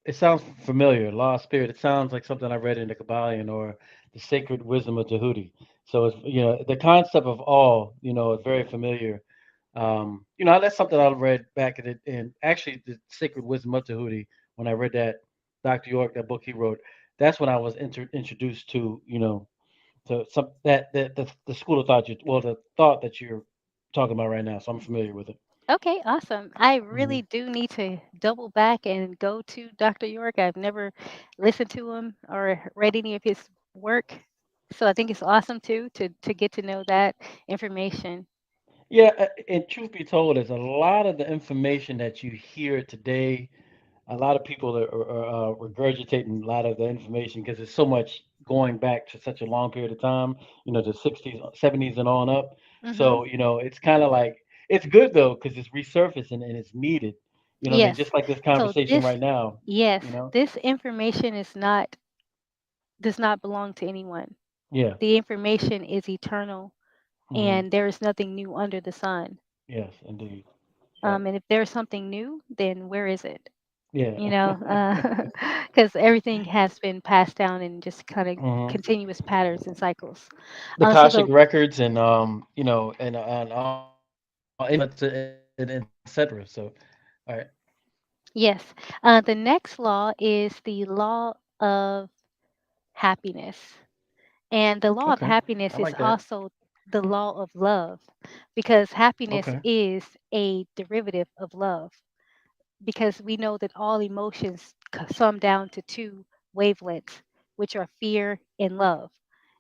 it sounds familiar. Law of Spirit. It sounds like something I read in the Kabbalion or the Sacred Wisdom of Tahuti. So it's the concept of all is very familiar. That's something I read back in actually the Sacred Wisdom of Tahuti when I read that Dr. York, that book he wrote. That's when I was introduced to to some that the school of thought the thought that you're talking about right now. So I'm familiar with it. Okay, awesome. I Hmm. really do need to double back and go to Dr. York. I've never listened to him or read any of his work. So I think it's awesome too to get to know that information. Yeah, and truth be told, there's a lot of the information that you hear today. A lot of people are regurgitating a lot of the information because there's so much going back to such a long period of time. The 60s, 70s, and on up. Mhm. So it's kind of like it's good though because it's resurfacing and it's needed. You know what I mean? Yes. Just like this So conversation this right now. yes, You know? this information is not does not belong to anyone. Yeah. The information is eternal Hmm. and there is nothing new under the sun. Yes, indeed. Yep. And if there's something new, then where is it? You Yeah. know, because everything has been passed down in just kind of Hmm. continuous patterns and cycles. The So Akashic the records and and all and et cetera. So, all right. yes, the next law is the law of happiness. And the law of Okay. I happiness is like that. also the law of love because happiness Okay. is a derivative of love. Because we know that all emotions sum down to two wavelengths, which are fear and love.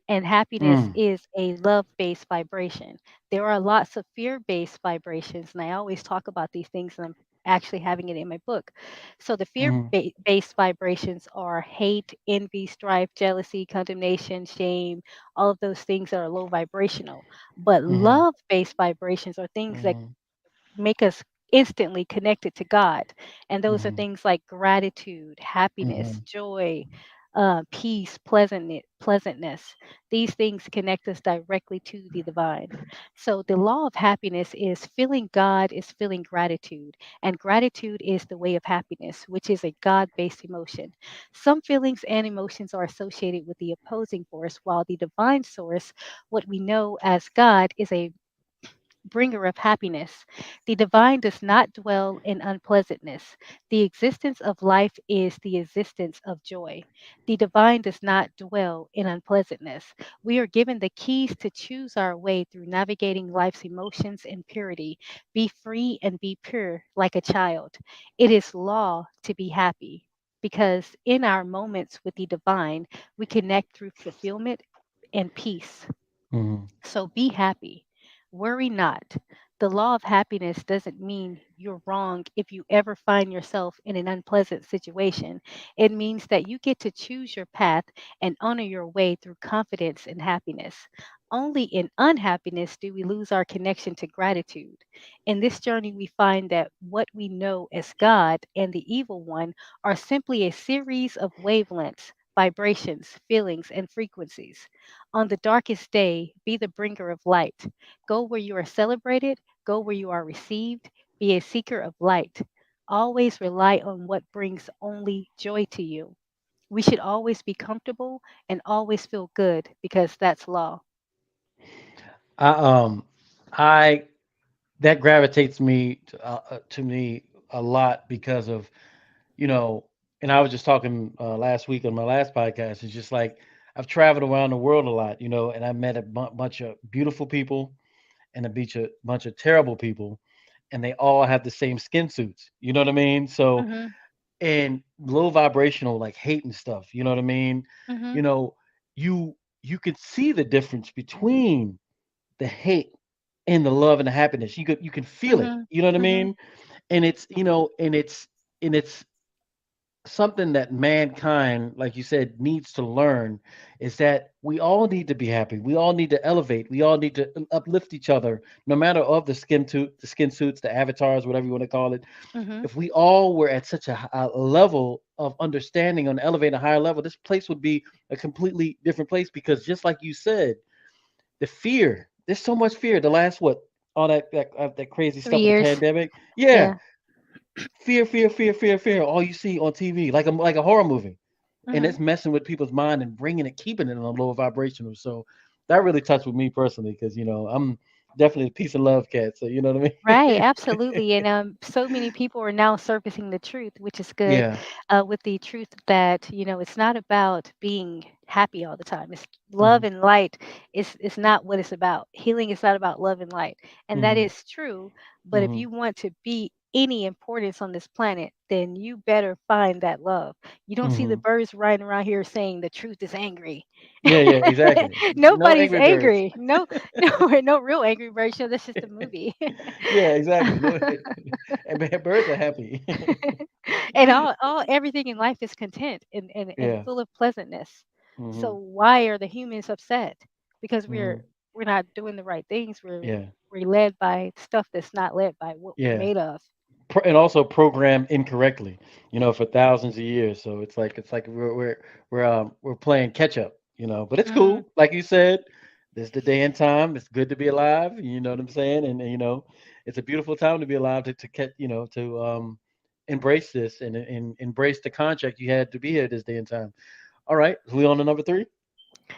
And happiness Mm. is a love based vibration. There are lots of fear based vibrations, and I always talk about these things, and I'm actually having it in my book. So, the fear Mm. based vibrations are hate, envy, strife, jealousy, condemnation, shame, all of those things that are low vibrational. But Mm. love based vibrations are things that Mm. make us instantly connected to God. And those are Mm. things like gratitude, happiness, Mm. joy, peace, pleasantness. These things connect us directly to the divine. So the law of happiness is feeling God is feeling gratitude, and gratitude is the way of happiness, which is a God-based emotion. Some feelings and emotions are associated with the opposing force, while the divine source, what we know as God, is a bringer of happiness. The divine does not dwell in unpleasantness. The existence of life is the existence of joy. The divine does not dwell in unpleasantness. We are given the keys to choose our way through navigating life's emotions in purity. Be free and be pure like a child. It is law to be happy because in our moments with the divine, we connect through fulfillment and peace. Mm. So be happy. Worry not. The law of happiness doesn't mean you're wrong if you ever find yourself in an unpleasant situation. It means that you get to choose your path and honor your way through confidence and happiness. Only in unhappiness do we lose our connection to gratitude. In this journey, we find that what we know as God and the evil one are simply a series of wavelengths, vibrations, feelings, and frequencies. On the darkest day, be the bringer of light. Go where you are celebrated, go where you are received, be a seeker of light. Always rely on what brings only joy to you. We should always be comfortable and always feel good because that's law. I I that gravitates me to me a lot because of you know, and I was just talking last week on my last podcast. It's just like I've traveled around the world a lot, and I met a bunch of beautiful people and bunch of terrible people, and they all have the same skin suits. You know what I mean? So, Mhm. and low vibrational like hate and stuff. You know what I mean? You Mhm. know, you you could see the difference between the hate and the love and the happiness. You can feel it. Mhm. You know what I Mhm. mean? And it's something that mankind, like you said, needs to learn is that we all need to be happy. We all need to elevate. We all need to uplift each other, no matter of the skin suits, the avatars, whatever you want to call it. Mhm. If we all were at such a level of understanding on elevating a higher level, this place would be a completely different place because just like you said, the fear, there's so much fear. The last what all that crazy 3 stuff with the years. pandemic. Yeah, Yeah. fear, fear, fear, fear, fear. All you see on TV, like a horror movie, and Mhm. it's messing with people's mind and bringing it, keeping it on a lower vibrational. So that really touched with me personally because I'm definitely a peace and love cat. So you know what I Right, mean? absolutely. And so many people are now surfacing the truth, which is good. Yeah. With the truth that, it's not about being happy all the time. It's love Hmm. and light is not what it's about. Healing is not about love and light. And that Hmm. is true. But if Hmm. you want to be any importance on this planet, then you better find that love. You don't see the Hmm. birds riding around here saying the truth is angry. Yeah. Yeah. Exactly. No Nobody's angry birds. angry. No, no real angry birds. That's just a movie. Yeah. Exactly. No. And birds are happy. And all everything in life is content and Yeah. full of pleasantness. So Hmm. why are the humans upset? Because Hmm. we're not doing the right things. Yeah. We're led by stuff that's not led by what we're Yeah. made of. And also programmed incorrectly, for thousands of years. So it's like we're playing catch up, but it's Hmm. cool. Like you said, This is the day and time. It's good to be alive. You know what I'm saying? And it's a beautiful time to be alive to get to embrace this and embrace the contract you had to be here this day and time. All right, we on to number three.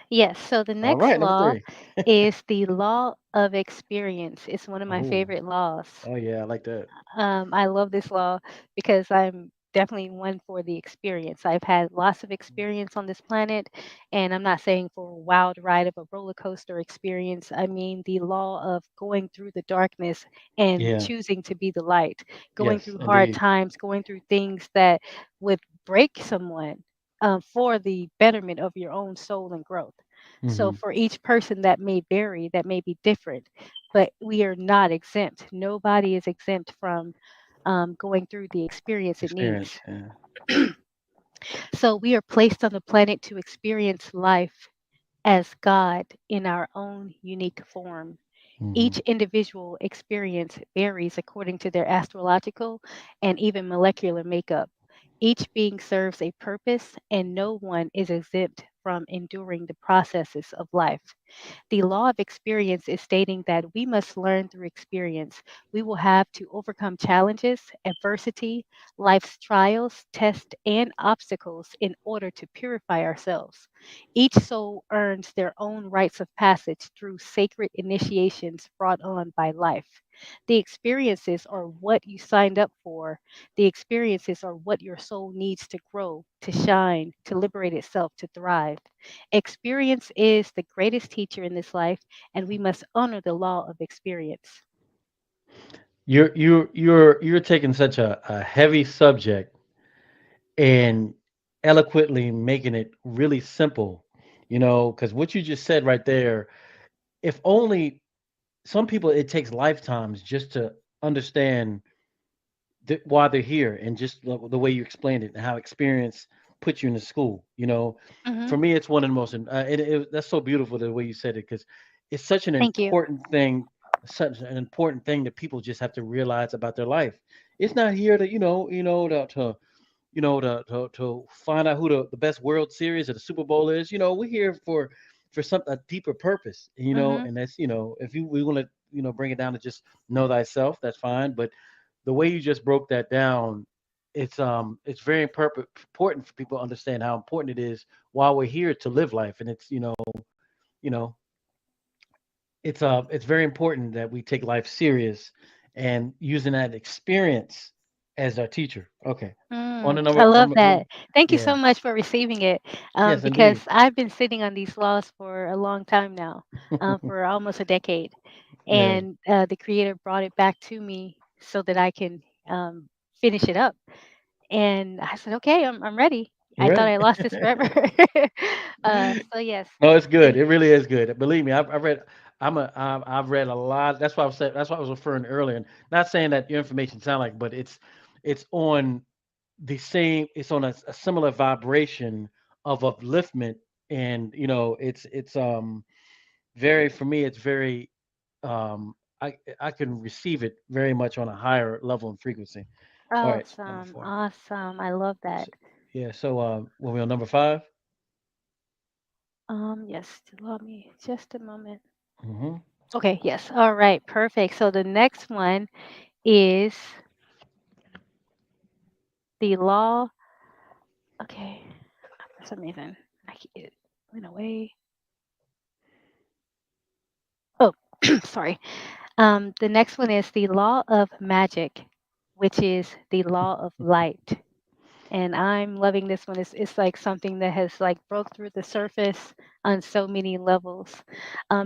Yes. So the All next right, number law three. is the law of experience. It's one of my Oh, favorite laws. oh yeah, I like that. I love this law because I'm definitely one for the experience. I've had lots of experience on this planet, and I'm not saying for a wild ride of a roller coaster experience. I mean the law of going through the darkness and Yeah. choosing to be the light, going Yes, through hard indeed. times, going through things that would break someone. For the betterment of your own soul and growth. So, Hmm. for each person that may vary, that may be different, but we are not exempt. Nobody is exempt from going through the experience it Experience. needs. Yeah. So we are placed on the planet to experience life as God in our own unique form. Hmm. Each individual experience varies according to their astrological and even molecular makeup. Each being serves a purpose, and no one is exempt from enduring the processes of life. The law of experience is stating that we must learn through experience. We will have to overcome challenges, adversity, life's trials, tests, and obstacles in order to purify ourselves. Each soul earns their own rites of passage through sacred initiations brought on by life. The experiences are what you signed up for. The experiences are what your soul needs to grow, to shine, to liberate itself, to thrive. Experience is the greatest teacher in this life, and we must honor the law of experience. You're taking such a heavy subject and eloquently making it really simple, because what you just said right there, if only some people it takes lifetimes just to understand why they're here and just the way you explained it and how experience puts you in the school. Hmm. For me, it's one of the most, that's so beautiful the way you said it because it's such an Thank you. important thing, such an important thing that people just have to realize about their life. It's not here to, to find out who the best World Series or the Super Bowl is. We're here for some a deeper purpose. Hmm. And that's if we want to bring it down to just know thyself, that's fine. But the way you just broke that down, it's very important for people to understand how important it is while we're here to live life, and it's you know it's very important that we take life serious and using that experience as our teacher. Okay, on the I love number that. Thank you so yeah, much for receiving it yes, because indeed. I've been sitting on these laws for a long time now, for almost a decade. Yeah, And the Creator brought it back to me so that I can finish it up. And I said, okay, I'm ready. you I thought ready? I lost this forever. So, yes. No, it's good. The, It really is good. Believe me, I've read. I've read a lot. That's why I was saying. That's why I was referring earlier. And not saying that your information sound like, but it's on the same. It's on a similar vibration of upliftment, and it's very for me. It's very I can receive it very much on a higher level and frequency. All right, number awesome. four. Awesome. I love that. So, yeah. So when we on number five. Yes, allow me just a moment. Mm-hmm. Okay, yes. All right, perfect. So the next one is the law. Okay, for some reason it went away. Oh, sorry. The next one is the law of magic, which is the law of light. And I'm loving this one. It's like something that has like broke through the surface on so many levels.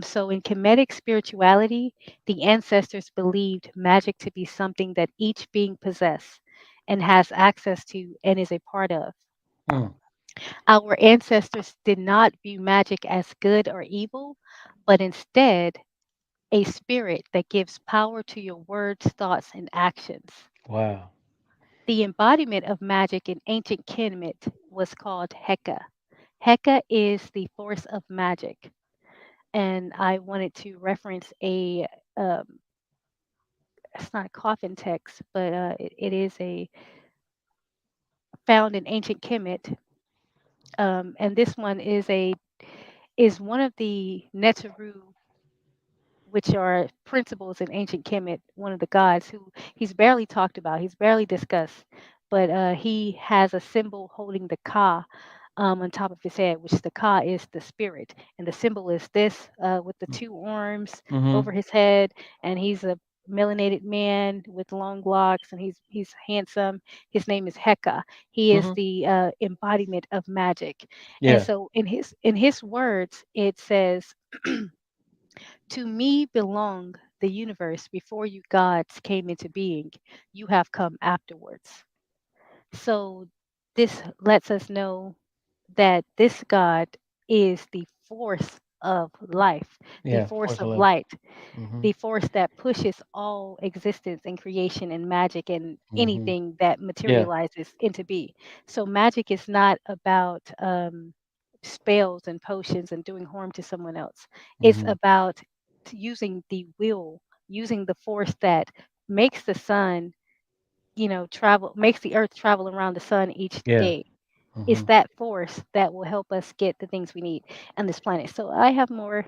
So in Kemetic spirituality, the ancestors believed magic to be something that each being possessed and has access to and is a part of. Mm, Our ancestors did not view magic as good or evil, but instead a spirit that gives power to your words, thoughts, and actions. wow. The embodiment of magic in ancient Kemet was called Heka. Heka is the force of magic. And I wanted to reference um, it's not a coffin text, but it is a found in ancient Kemet. And this one is is one of the NETERU, which are principles in ancient Kemet, one of the gods who he's barely talked about, he's barely discussed, but he has a symbol holding the Ka on top of his head, which the Ka is the spirit, and the symbol is this with the two arms over Mm-hmm. his head, and he's a melanated man with long locks, and he's handsome. His name is Heka. He is Mm-hmm. the embodiment of magic, and Yeah. so in his words, it says. To me belong the universe before you gods came into being. You have come afterwards. So this lets us know that this God is the force of life, the Yeah. force Force of of love. light, Mm-hmm. the force that pushes all existence and creation and magic and Mm-hmm. anything that Yeah. materializes into be. So magic is not about spells and potions and doing harm to someone else. It's Mm-hmm. about using the will, using the force that makes the sun, travel, makes the earth travel around the sun each Yeah. day. It's Mm-hmm. that force that will help us get the things we need on this planet. So I have more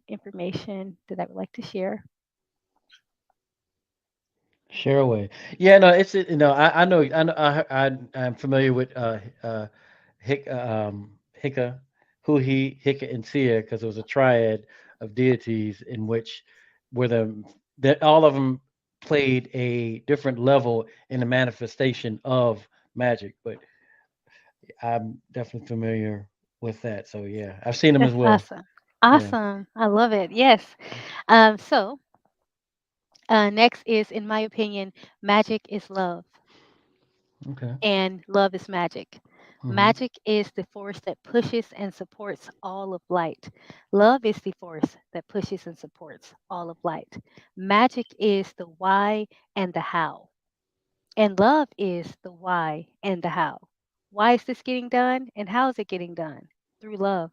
information that I would like to share. Share away. Yeah. No. It's I know. I'm familiar with Hika, Huhi, Hika, and Sia because it was a triad of deities in which were the that all of them played a different level in the manifestation of magic. But I'm definitely familiar with that. So yeah, I've seen them as That's well. awesome. Yeah. Awesome. I love it. Yes. So next is, in my opinion, magic is love, Okay. and love is magic. Hmm. Magic is the force that pushes and supports all of light. Love is the force that pushes and supports all of light. Magic is the why and the how. And love is the why and the how. Why is this getting done? And how is it getting done? Through love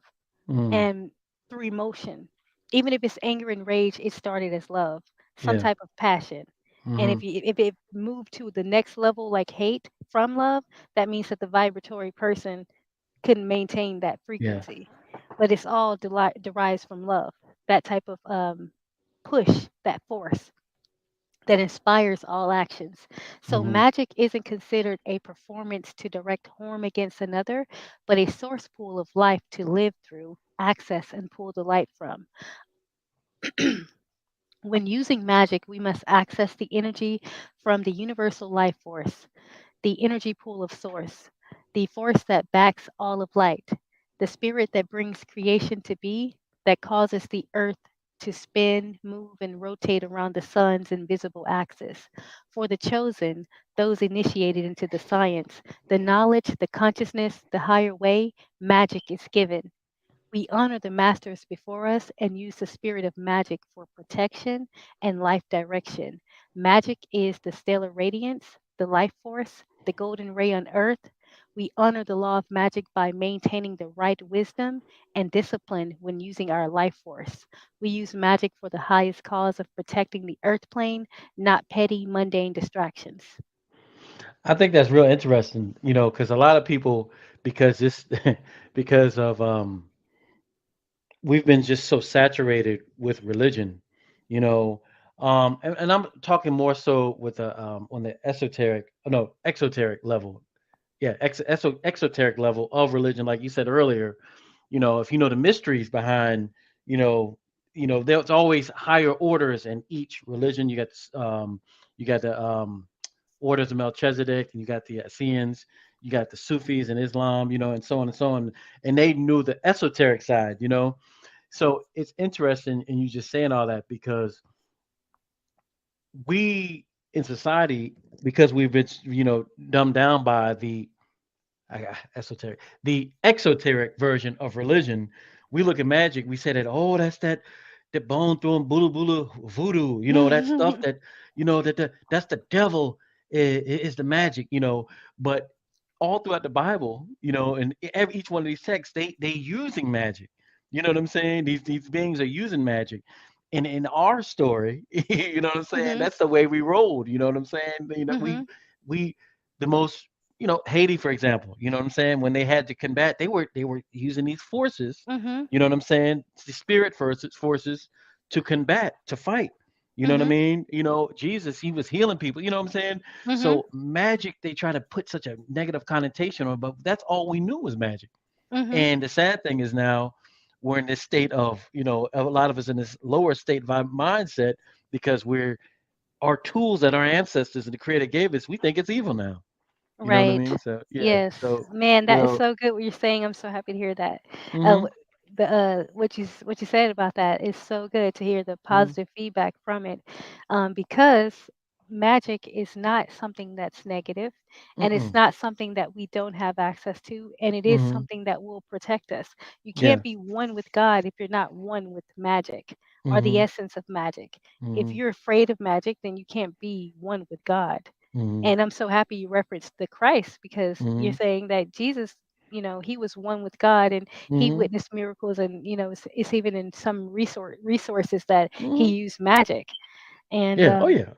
Mm. and through emotion. Even if it's anger and rage, it started as love, some Yeah. type of passion. And Hmm. if it moved to the next level, like hate from love, that means that the vibratory person couldn't maintain that Yeah. frequency. But it's all derives from love, that type of push, that force that inspires all actions. So Hmm. magic isn't considered a performance to direct harm against another, but a source pool of life to live through, access, and pull the light from. When using magic, we must access the energy from the universal life force, the energy pool of source, the force that backs all of light, the spirit that brings creation to be, that causes the earth to spin, move, and rotate around the sun's invisible axis. For the chosen, those initiated into the science, the knowledge, the consciousness, the higher way, magic is given. We honor the masters before us and use the spirit of magic for protection and life direction. Magic is the stellar radiance, the life force, the golden ray on earth. We honor the law of magic by maintaining the right wisdom and discipline when using our life force. We use magic for the highest cause of protecting the earth plane, not petty, mundane distractions. I think that's real interesting, because a lot of people, because this, because of we've been just so saturated with religion, you know, and I'm talking more so with the on the esoteric, no, exoteric level, yeah, exoteric level of religion, like you said earlier. If you know the mysteries behind, you know, there's always higher orders in each religion. You got the orders of Melchizedek, and you got the Essenes, you got the Sufis in Islam, and so on and so on. And they knew the esoteric side. So it's interesting, and you just saying all that because we in society, because we've been, dumbed down by the exoteric version of religion. We look at magic, we say that, oh, that's that bone throwing bulu bulu voodoo, that stuff that, that's the devil is the magic. But all throughout the Bible, and each one of these texts, they using magic. You know what I'm saying? These beings are using magic. And in our story, you know what I'm saying? Mhm. That's the way we rolled. You know what I'm saying? Mhm. We the most. Haiti, for example, you know what I'm saying? When they had to combat, they were using these forces, Mhm. you know what I'm saying? The spirit forces to combat, to fight. You know what I Mhm. mean? Jesus, he was healing people, you know what I'm saying? Mhm. So magic, they try to put such a negative connotation on, but that's all we knew was magic. Mhm. And the sad thing is now we're in this state of, a lot of us in this lower state mindset because our tools that our ancestors and the creator gave us, we think it's evil now. You know what I Right. mean? So yeah. Yes. So Man, you that is know. so good what you're saying. I'm so happy to hear that. Hmm. What you said about that is so good to hear the Hmm. positive feedback from it, because magic is not something that's negative, and it's Mm-mm. not something that we don't have access to, and it is Hmm. something that will protect us. You Yeah. can't be one with God if you're not one with magic or the Hmm. essence of magic. If Hmm. you're afraid of magic, then you can't be one with God. Hmm. And I'm so happy you referenced the Christ because you're Hmm. saying that Jesus, he was one with God and he Hmm. witnessed miracles, and it's even in some resources that he Hmm. used magic. And Yeah. Oh yeah.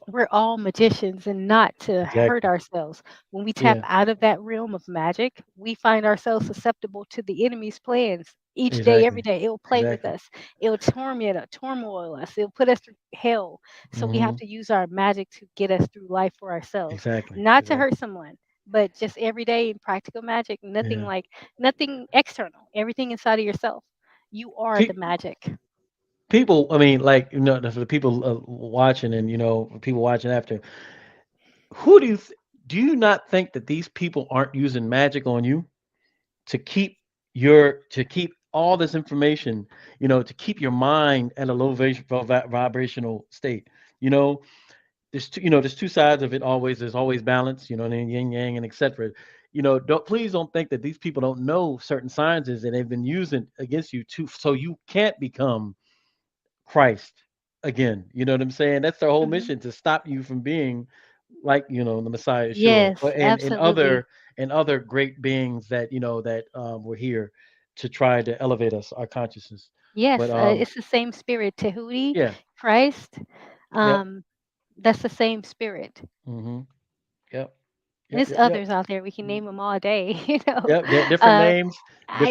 we're all magicians and not to hurt Exactly. ourselves. When we tap Yeah. out of that realm of magic, we find ourselves susceptible to the enemy's plans. Each day, every Exactly. day, it'll play with Exactly. us. It'll turmoil us. It'll put us through hell. So we have Hmm. to use our magic to get us through life for ourselves, Exactly. not to hurt Exactly. someone, but just everyday and practical magic. Nothing Yeah. like nothing external. Everything inside of yourself. You are the Pe- magic. People, I mean, like, for the people watching, and for people watching after, who do you not think that these people aren't using magic on you to keep all this information, to keep your mind at a low vibrational state? You know, there's two sides of it always. There's always balance, and yin yang and etc. Please don't think that these people don't know certain sciences and they've been using against you to so you can't become Christ again. You know what I'm saying? That's their whole Hmm. mission, to stop you from being like, the Messiah Yeshua, Yes, and absolutely. other great beings that were here to try to elevate us, our consciousness. But Yes, it's the same spirit. Tahuti, yeah, Christ, yep, um, that's the same spirit. mm-hmm, yep, And yep, there's yep, yep, others out there. We can name them all day. yep. Different Uh, names,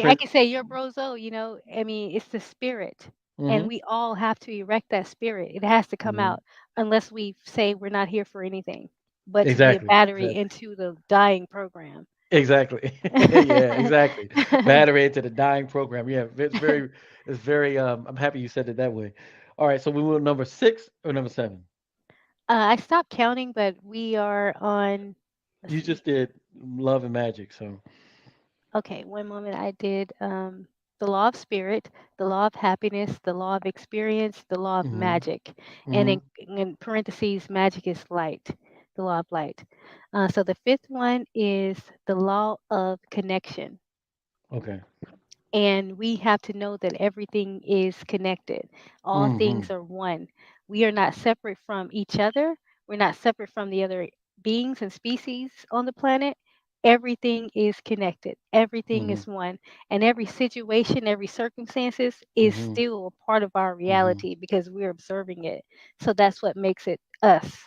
I different. can say your brozo. I mean, it's the spirit, and Mm-hmm, we all have to erect that spirit. It has to come mm-hmm. out, unless we say we're not here for anything, but to be a Exactly, battery exactly, into the dying program. exactly. Yeah, exactly. Battery into the dying program. Yeah, it's very. I'm happy you said it that way. All right, so we were number 6 or number 7. I stopped counting, but we are on. Let's You see. just did love and magic, so. Okay, one moment I did the law of spirit, the law of happiness, the law of experience, the law of Mhm, magic. And mhm. in parentheses, magic is light, the law of light. So the fifth one is the law of connection. Okay. And we have to know that everything is connected. All things Mhm, are one. We are not separate from each other. We're not separate from the other beings and species on the planet. Everything is connected. Everything mhm, is one. And every situation, every circumstances is mhm, still a part of our mhm. reality because we're observing it. So that's what makes it us.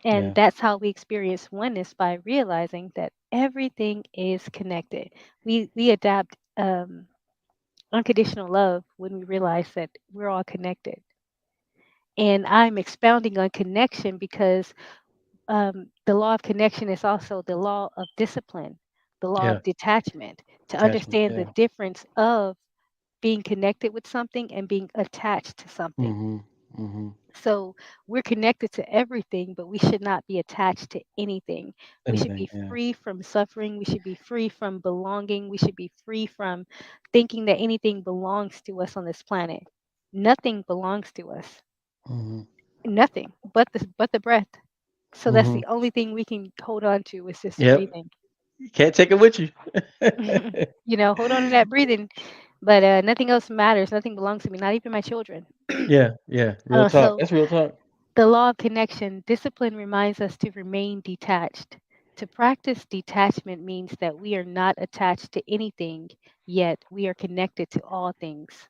And Yeah, that's how we experience oneness, by realizing that everything is connected. We adapt unconditional love when we realize that we're all connected. And I'm expounding on connection because the law of connection is also the law of discipline, the law yeah. of detachment, to Attachment, understand the yeah. difference of being connected with something and being attached to something. Mhm, mhm. So we're connected to everything, but we should not be attached to anything. We should Anything, be yeah. free from suffering. We should be free from belonging. We should be free from thinking that anything belongs to us on this planet. Nothing belongs to us. Mhm, Nothing but the breath. So that's mhm. the only thing we can hold on to is just Yep. breathing. You can't take it with you. Hold on to that breathing. But nothing else matters. Nothing belongs to me, not even my children. Yeah, yeah. Real talk. So That's real talk. the law of connection, discipline reminds us to remain detached. To practice detachment means that we are not attached to anything, yet we are connected to all things.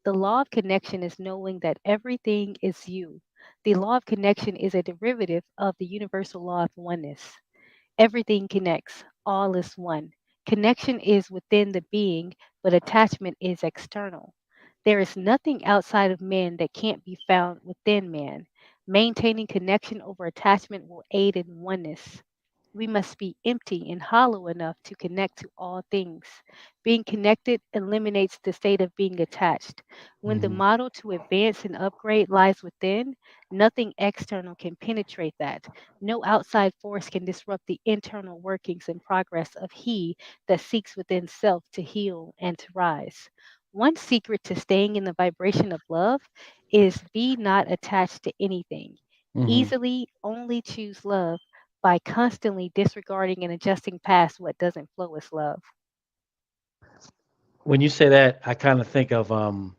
The law of connection is knowing that everything is you. The law of connection is a derivative of the universal law of oneness. Everything connects, all is one. Connection is within the being, but attachment is external. There is nothing outside of man that can't be found within man. Maintaining connection over attachment will aid in oneness. We must be empty and hollow enough to connect to all things. Being connected eliminates the state of being attached. When the Hmm. model to advance and upgrade lies within, nothing external can penetrate that. No outside force can disrupt the internal workings and progress of he that seeks within self to heal and to rise. One secret to staying in the vibration of love is be not attached to anything. Hmm. Easily only choose love by constantly disregarding and adjusting past what doesn't flow as love. When you say that, I kind of think of some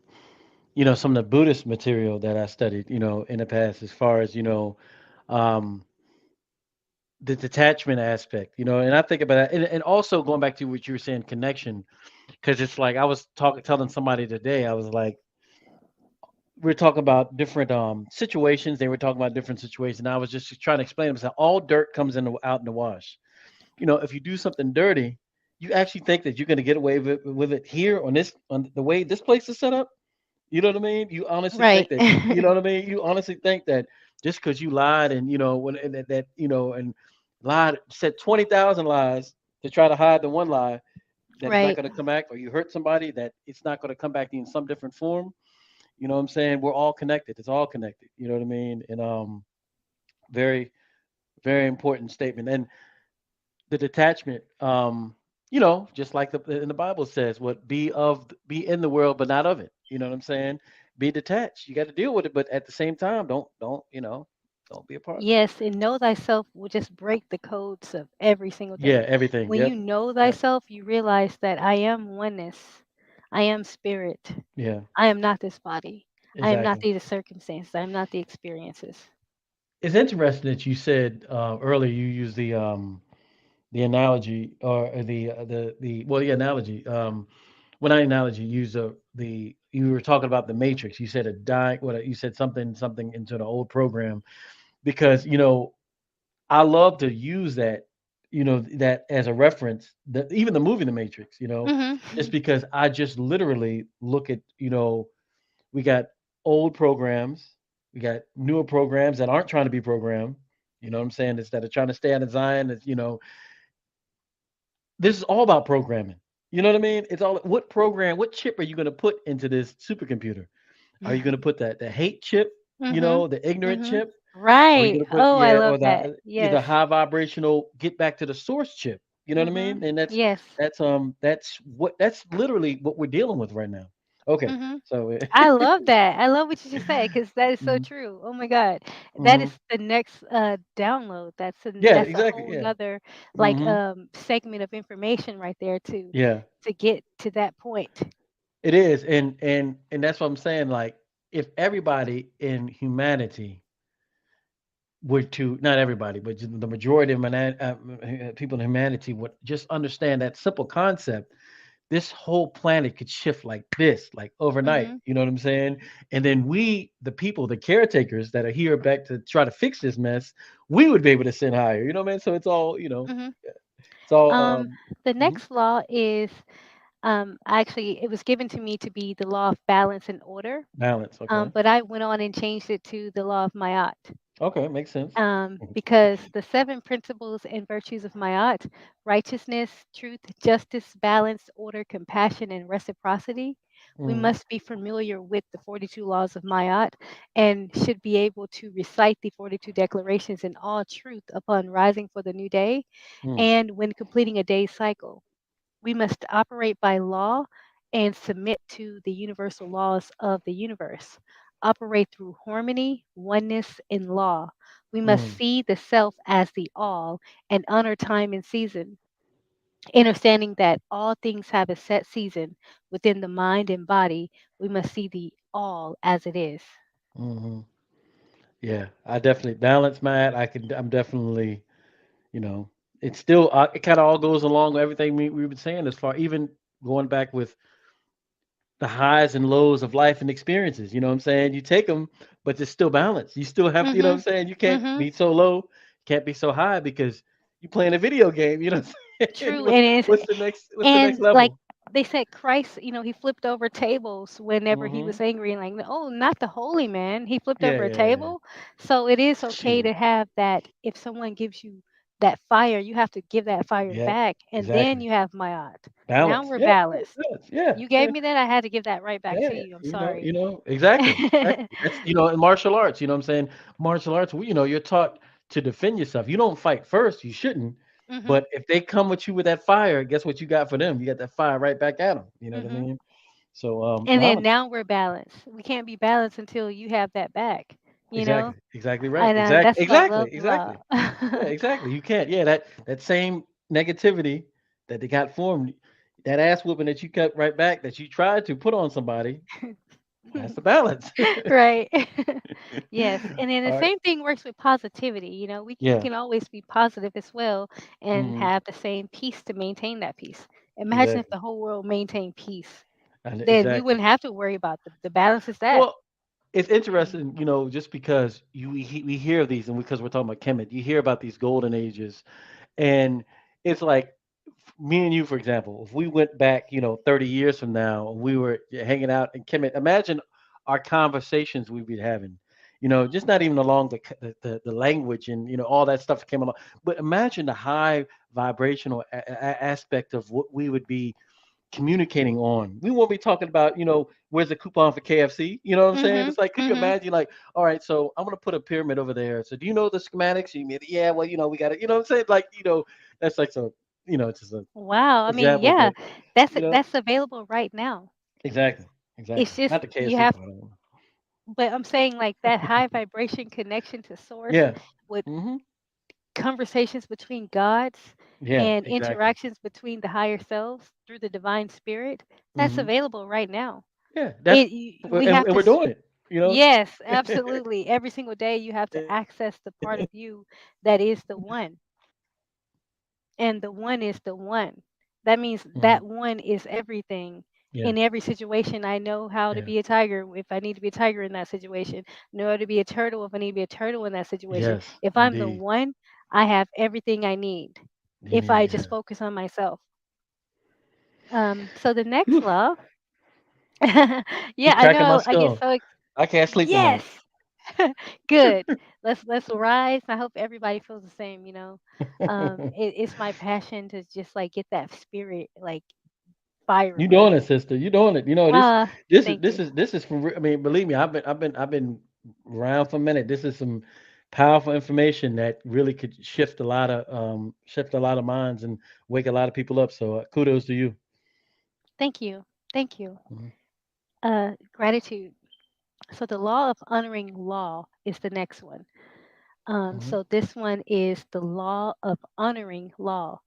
of the Buddhist material that I studied, in the past, as far as, um, the detachment aspect, and I think about that, and also going back to what you were saying, connection, because it's like I was telling somebody today, I was like, we are talking about different situations. They were talking about different situations, and I was just trying to explain to them that all dirt comes out in the wash. If you do something dirty, you actually think that you're going to get away with it here on the way this place is set up. You know what I mean? You honestly think Right. that, you know what I mean? You honestly think that just because you lied and, when and and lied, said 20,000 lies to try to hide the one lie, that it's not Right. going to come back, or you hurt somebody, that it's not going to come back in some different form. You know what I'm saying? We're all connected. It's all connected. You know what I mean? And very, very important statement. And the detachment, just like in the Bible says, what be in the world, but not of it. You know what I'm saying? Be detached. You got to deal with it, but at the same time, don't be a part of it. Yes, and know thyself will just break the codes of every single Yeah, thing. everything. When you Yep. know Yep. thyself, you realize that I am oneness. I am spirit. Yeah. I am not this body. I am not Exactly. these circumstances. I am not the experiences. It's interesting that you said earlier you use the analogy or the analogy. Well, not analogy. Use the you were talking about the matrix. You said a die. What you said something into the old program, because I love to use that, that as a reference. That even the movie The Matrix, just Hmm. because I just literally look at, we got old programs, we got newer programs that aren't trying to be programmed. You know what I'm saying? Instead of trying to stay out of Zion, this is all about programming. You know what I mean? It's all what chip are you going to put into this supercomputer? Are you going to put the hate chip, Hmm. the ignorant Hmm. chip? Or you Right. gonna put, Oh, I yeah, love or that. the Yes. high vibrational get back to the source chip. You know what I Hmm. mean? And Yes. that's literally what we're dealing with right now. Okay, Hmm. so I love that. I love what you just said because that is so hmm. true. Oh my God, that Hmm. is the next download. Yeah, That's a exactly, whole yeah. nother like Hmm. segment of information right there Yeah, to get to that point. it is, and that's what I'm saying. Like, if everybody in humanity were to, not everybody, but just the majority of people in humanity would just understand that simple concept, this whole planet could shift like this, like overnight. Hmm. You know what I'm saying? And then we, the people, the caretakers that are here back to try to fix this mess, we would be able to send higher. You know what I mean? So it's all, Hmm. it's all Um, the mhm, next law is actually it was given to me to be the law of balance and order, balance. Okay. but I went on and changed it to the law of Mayat. Okay, makes sense. Because the seven principles and virtues of Mayat, righteousness, truth, justice, balance, order, compassion, and reciprocity, we Mm, must be familiar with the 42 laws of Mayat and should be able to recite the 42 declarations in all truth upon rising for the new day mm, and when completing a day's cycle. We must operate by law and submit to the universal laws of the universe. Operate through harmony, oneness, and law. We must mm, see the self as the all and honor time and season, understanding that all things have a set season within the mind and body. We must see the all as it is. hmm. Yeah, I definitely balance, Matt. I'm definitely, you know, it's still, it kind of all goes along with everything we've been saying as far, even going back with the highs and lows of life and experiences. You know what I'm saying? You take them, but there's still balance. You still have, you know what I'm Mhm. saying? You can't Mhm. be so low, can't be so high, because you playing a video game. You know what I'm saying? True, and it's What's the next and like level? they said, Christ, he flipped over tables whenever he Hmm. was angry, and like, oh, not the holy man. He flipped Yeah, over a yeah, yeah. table. So it is okay Shoot. to have that. If someone gives you that fire, you have to give that fire Yeah, back, and then exactly. you have mayat. Now Balance. we're Yeah, balanced. balance. Yeah, You yeah. gave me that, I had to give that right back Yeah, to you. I'm you sorry. know, exactly, exactly. That's in martial arts. You know what I'm saying? Martial arts. You're taught to defend yourself. You don't fight first. You shouldn't. Mhm. But if they come with you with that fire, guess what you got for them? You got that fire right back at them. You know what I Mhm. mean? So, And then wow, now we're balanced. We can't be balanced until you have that back. You know, exactly, exactly right, and exactly, that's what I love exactly, about. exactly. Yeah, exactly. You can't. Yeah, that same negativity that they got formed, that ass whooping that you cut right back that you tried to put on somebody. That's the balance. Right. Yes. And then the All right. same thing works with positivity. We Yeah. can always be positive as well and Hmm. have the same peace to maintain that peace. Imagine if Exactly. the whole world maintained peace. And Then we exactly. wouldn't have to worry about the balance is that. Well, it's interesting, just because we hear of these, and because we're talking about Kemet, you hear about these golden ages, and it's like me and you, for example, if we went back, 30 years from now, and we were hanging out in Kemet, imagine our conversations we'd be having. Just not even along the language and all that stuff that came along, but imagine the high vibrational aspect of what we would be communicating on. We won't be talking about, where's the coupon for KFC? You know what I'm saying? Mhm. It's like, could you Mhm. imagine, like, all right, so I'm gonna put a pyramid over there. So do you know the schematics? You mean, yeah, well, we got it. You know what I'm saying? Like, that's like so, it's just an Wow. I mean, example, yeah. but That's you know, that's available right now. exactly, It's exactly. just Not the you KFC have part. I don't know. but I'm saying like that high vibration connection to source Yeah. with Mm-hmm. conversations between gods Yeah, and exactly. interactions between the higher selves through the divine spirit, that's Mm-hmm. available right now. Yeah, that's We have and to we're doing it. yes, absolutely. Every single day you have to access the part of you that is the one, and the one is the one. That means Mhm. that one is everything. Yeah, In every situation, I know how to yeah. be a tiger if I need to be a tiger in that situation. Know how to be a turtle if I need to be a turtle in that situation. Yes, If I'm the indeed. one, I have everything I need You if need, I yeah. just focus on myself. So the next Whew. law, yeah, Keep I cracking my know I get skull. so I can't sleep yes, tonight. good. Let's rise. I hope everybody feels the same. It's my passion to just like get that spirit like You firing doing it, running. sister. You doing it. This Uh, this is Thank this you. is this is from I mean, believe me, I've been around for a minute. This is some powerful information that really could shift a lot of minds and wake a lot of people up. So kudos to you. Thank you. Thank you. Mhm. Gratitude. So the law of honoring law is the next one. Mhm. So this one is the law of honoring law.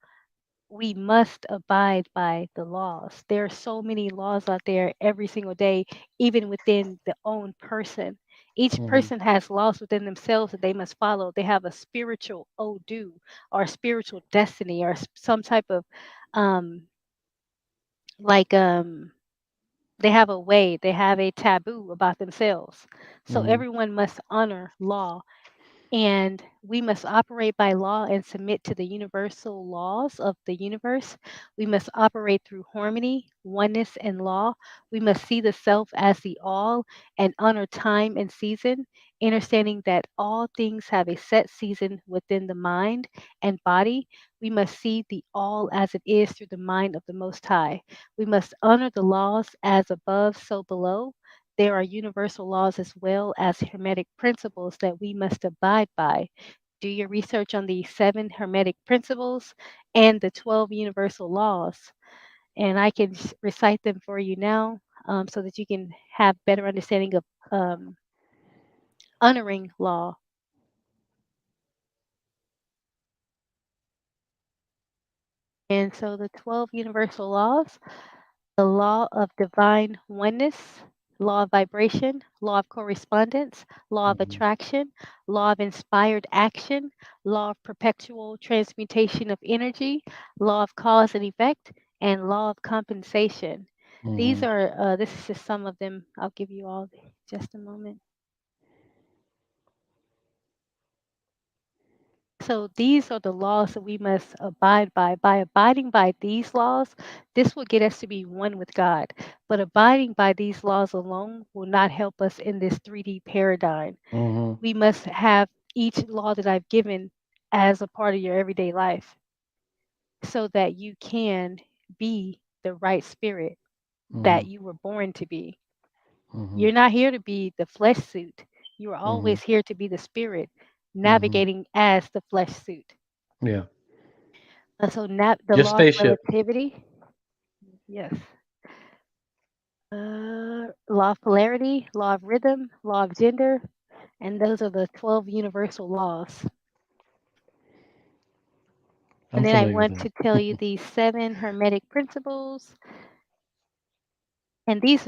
We must abide by the laws. There are so many laws out there every single day, even within the own person. Each Mhm. person has laws within themselves that they must follow. They have a spiritual Odu or a spiritual destiny or some type of um like they have a way, they have a taboo about themselves. So Mhm. everyone must honor law, and we must operate by law and submit to the universal laws of the universe. We must operate through harmony, oneness, and law. We must see the self as the all and honor time and season, understanding that all things have a set season within the mind and body. We must see the all as it is through the mind of the Most High. We must honor the laws as above, so below. There are universal laws as well as hermetic principles that we must abide by. Do your research on the seven hermetic principles and the 12 universal laws. And I can recite them for you now so that you can have better understanding of honoring law. And so the 12 universal laws: the law of divine oneness, law of vibration, law of correspondence, law of Mhm. attraction, law of inspired action, law of perpetual transmutation of energy, law of cause and effect, and law of compensation. Mhm. This is just some of them. I'll give you all just a moment. So these are the laws that we must abide by. By abiding by these laws, this will get us to be one with God. But abiding by these laws alone will not help us in this 3D paradigm. Mm-hmm. We must have each law that I've given as a part of your everyday life so that you can be the right spirit Mm-hmm. that you were born to be. Mm-hmm. You're not here to be the flesh suit. You are Mm-hmm. always here to be the spirit Mm-hmm. navigating as the flesh suit. Yeah. The Your law of spaceship. relativity, yes. Law of polarity, law of rhythm, law of gender, and those are the 12 universal laws. I'm And then I familiar with want to tell you these 7 hermetic principles. And this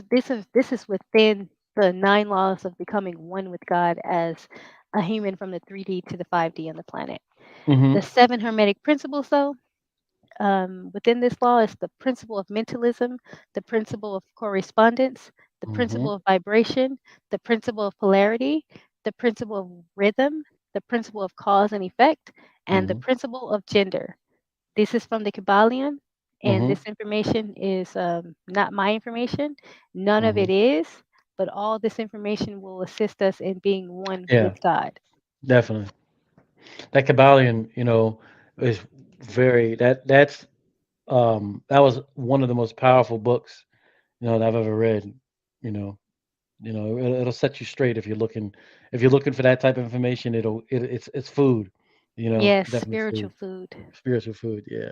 is within the 9 laws of becoming one with God as a human from the 3D to the 5D on the planet. that. The 7 hermetic principles, though, within this law is the principle of mentalism, the principle of correspondence, the Mm-hmm. principle of vibration, the principle of polarity, the principle of rhythm, the principle of cause and effect, and the Mm-hmm. principle of gender. This is from the Kabbalion, and Mm-hmm. this information is not my information. None of Mm-hmm. it is, but all this information will assist us in being one Yeah, with God. definitely. That Kabbalion, is that was one of the most powerful books, that I've ever read. You know, it'll set you straight if you're looking for that type of information. It's food. Yes, Definitely spiritual food, food. spiritual food. Yeah,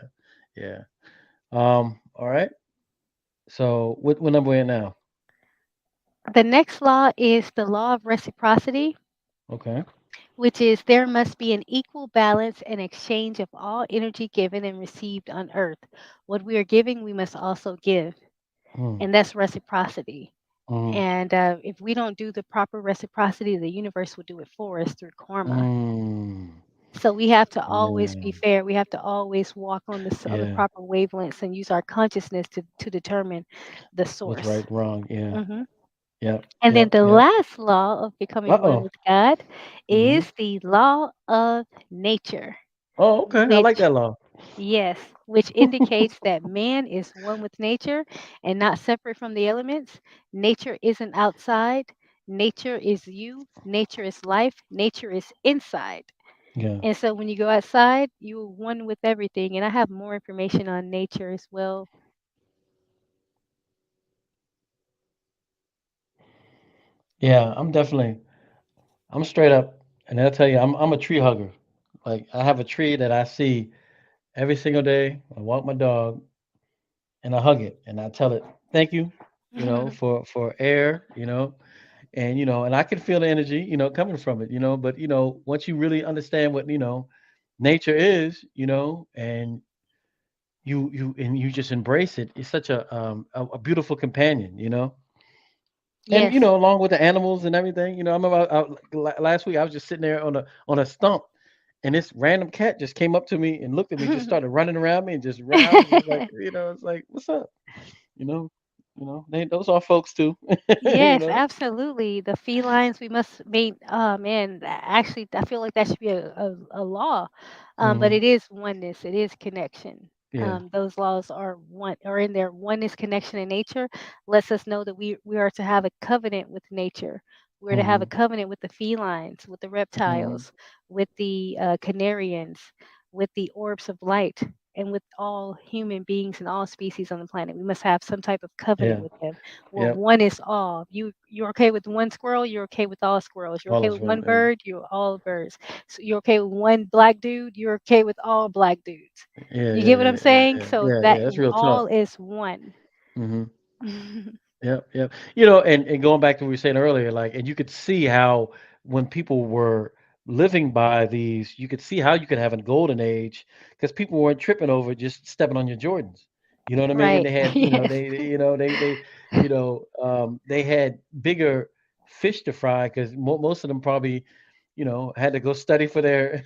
yeah. All right. So what number we at now? The next law is the law of reciprocity, Okay. which is there must be an equal balance and exchange of all energy given and received on earth. What we are giving, we must also give, Mm, and that's reciprocity. mm, And if we don't do the proper reciprocity, the universe will do it for us through karma. mm. So we have to always Yeah. be fair. We have to always walk on the Yeah. proper wavelengths and use our consciousness to determine the What's source. right and wrong? Yeah. hmm Yep. And then Yep. the Yep. last law of becoming one Uh-oh. with God Mm-hmm. is the law of nature, Oh, okay. I like which, that law. yes, which indicates that man is one with nature and not separate from the elements. Nature isn't outside. Nature is you. Nature is life. Nature is inside. Yeah. And so when you go outside, you're one with everything. And I have more information on nature as well. Yeah. I'm straight up, and I'll tell you, I'm a tree hugger. Like I have a tree that I see every single day. I walk my dog, and I hug it, and I tell it, thank you, for air, and I can feel the energy, coming from it, but once you really understand what, nature is, and you just embrace it, it's such a beautiful companion, and Yes. along with the animals and everything, I remember last week I was just sitting there on a stump, and this random cat just came up to me and looked at me, just started running around me, and I was just like, it's like, what's up, you know, those are folks too, you Yes, know. absolutely. The felines we must meet. Man, actually, I feel like that should be a law, but Hmm. it is oneness. It is connection. Yeah. Those laws are one, or in their oneness, connection, in nature lets us know that we are to have a covenant with nature. We're to have a Hmm. covenant with the felines, with the Hmm. reptiles, with the canarians, with the orbs of light, and with all human beings and all species on the planet. We must have some type of covenant Yeah. with them where Yep. one is all. You're okay with one squirrel, you're okay with all squirrels. You're All okay is with one. one bird, you're all birds. So you're okay with one black dude, you're okay with all black dudes. Yeah. You Yeah. get what I'm Yeah. Yeah. saying? Yeah. So Yeah. that Yeah. That's real all talk. is one. Hmm. Yep, yep. And going back to what we were saying earlier, like, and you could see how when people were living by these, you could see how you could have a golden age because people weren't tripping over just stepping on your Jordans. You know what I mean? Right. They had, Yes. they had bigger fish to fry because most of them probably, had to go study for their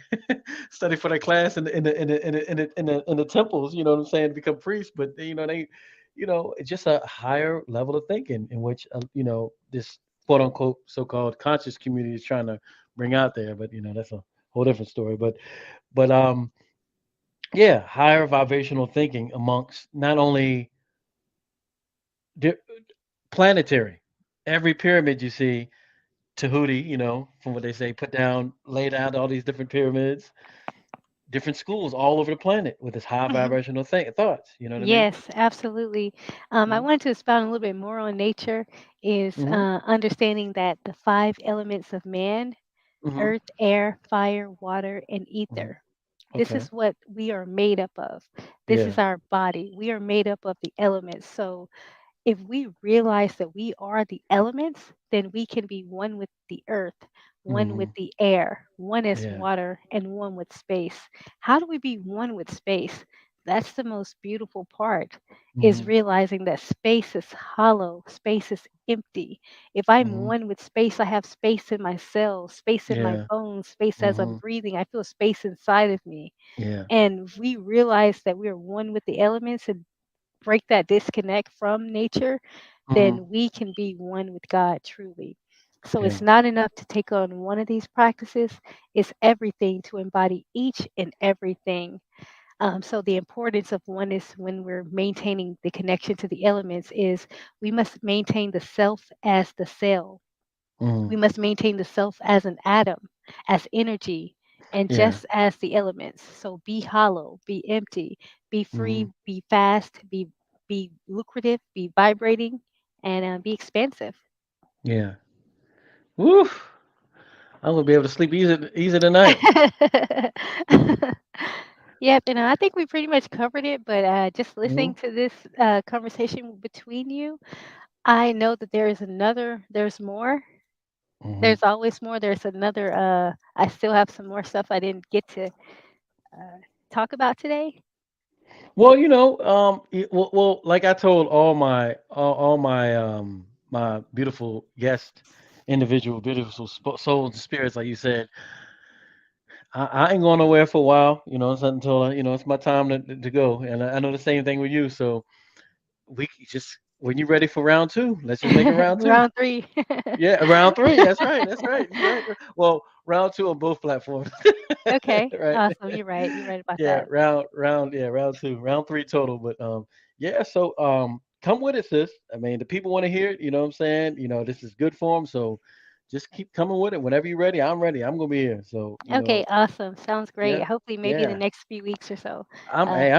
study for their class in the temples. You know what I'm saying? To become priests, but it's just a higher level of thinking in which this quote unquote so-called conscious community is trying to bring out there. But that's a whole different story. But yeah, higher vibrational thinking amongst not only di- planetary. Every pyramid you see, Tahuti, from what they say, put down, laid out all these different pyramids, different schools all over the planet with this high Mhm. vibrational thoughts. You know what I mean? Yes, absolutely. I Mm-hmm. wanted to expound a little bit more on nature, is Mm-hmm. understanding that the five elements of man: Mm-hmm. earth, air, fire, water, and Hmm. ether. This Okay. is what we are made up of. This Yeah. is our body. We are made up of the elements. So if we realize that we are the elements, then we can be one with the earth, one Mm-hmm. with the air, one as Yeah. water, and one with space. How do we be one with space? That's the most beautiful part, is Mm-hmm. realizing that space is hollow, space is empty. If I'm Mm-hmm. one with space, I have space in my cells, space in my Yeah. bones, space as I'm Mm-hmm. breathing. I feel space inside of me. Yeah. And if we realize that we are one with the elements and break that disconnect from nature, Mm-hmm. then we can be one with God truly. So Yeah. it's not enough to take on one of these practices, it's everything to embody each and everything. So the importance of oneness when we're maintaining the connection to the elements is we must maintain the self as the cell. Mm-hmm. We must maintain the self as an atom, as energy, and Yeah. just as the elements. So be hollow, be empty, be Mm-hmm. free, be fast, be lucrative, be vibrating, and be expansive. Yeah. Woo! I'm gonna be able to sleep easy tonight. Yep, and I think we pretty much covered it. But just Mm-hmm. listening to this conversation between you, I know that there's more. Mm-hmm. There's always more. There's another. I still have some more stuff I didn't get to uh, talk about today. Well, well, like I told all my my beautiful guest, individual, beautiful souls and spirits, like you said, I ain't going nowhere for a while. It's not until it's my time to go, and I know the same thing with you. So just when you're ready for round two, let's just make it round two. Round three. Yeah, round three. That's right. That's right. You're right. Well, round two on both platforms. Okay, Right. awesome. You're right. You're right about Yeah, that. round two, round three total. But yeah. So come with it, sis. I mean, the people want to hear it. You know what I'm saying? This is good for them. So just keep coming with it. Whenever you're ready, I'm ready. I'm gonna be here. So Okay, awesome. Sounds great. yeah, Hopefully, maybe in the yeah. next few weeks or so. I'm Uh, hey,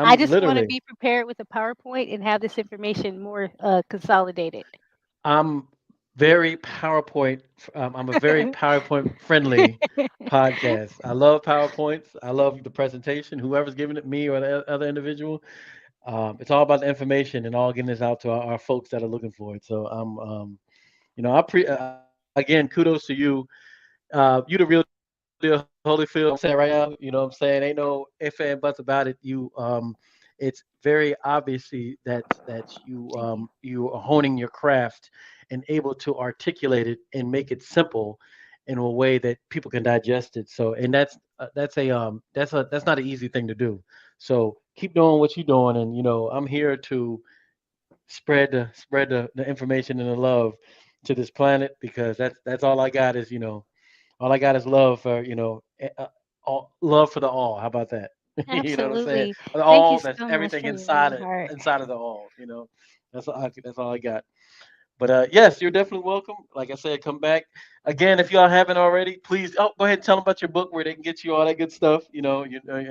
I I'm just want to literally be prepared with a PowerPoint and have this information more consolidated. I'm very I'm a very PowerPoint friendly podcast. I love PowerPoints. I love the presentation. Whoever's giving it, me or the other individual, it's all about the information and all getting this out to our folks that are looking for it. So again, kudos to you. You the real deal, Holyfield. I'm saying right now, you know what I'm saying? Ain't no if and buts about it. It's very obviously that Thank you. you are honing your craft and able to articulate it and make it simple in a way that people can digest it. So, and that's not an easy thing to do. So keep doing what you're doing, and I'm here to spread the information and the love to this planet because that's all I got is all I got is love for love for the all. How about that? You know what I'm saying? Absolutely. The Thank you all, that's so much everything from your real inside it, heart. inside of the all. That's all I got. But yes, you're definitely welcome. Like I said, come back again if y'all haven't already. Please, go ahead and tell them about your book where they can get you all that good stuff.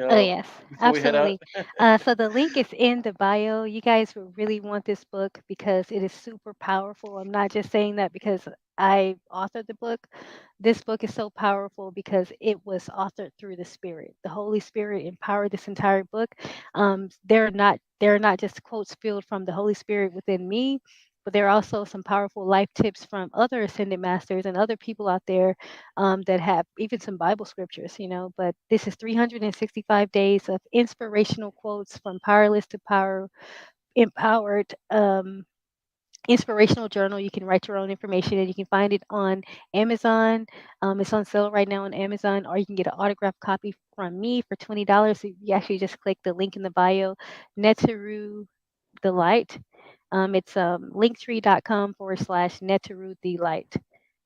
Oh, yes, Before we head out. absolutely. So the link is in the bio. You guys will really want this book because it is super powerful. I'm not just saying that because I authored the book. This book is so powerful because it was authored through the Spirit. The Holy Spirit empowered this entire book. They're not just quotes filled from the Holy Spirit within me, but there are also some powerful life tips from other ascended masters and other people out there that have even some Bible scriptures, But this is 365 days of inspirational quotes from powerless to power empowered. Inspirational journal. You can write your own information and you can find it on Amazon. It's on sale right now on Amazon, or you can get an autographed copy from me for $20. You actually just click the link in the bio, NETERU the light. It's linktree.com/NETERU the light.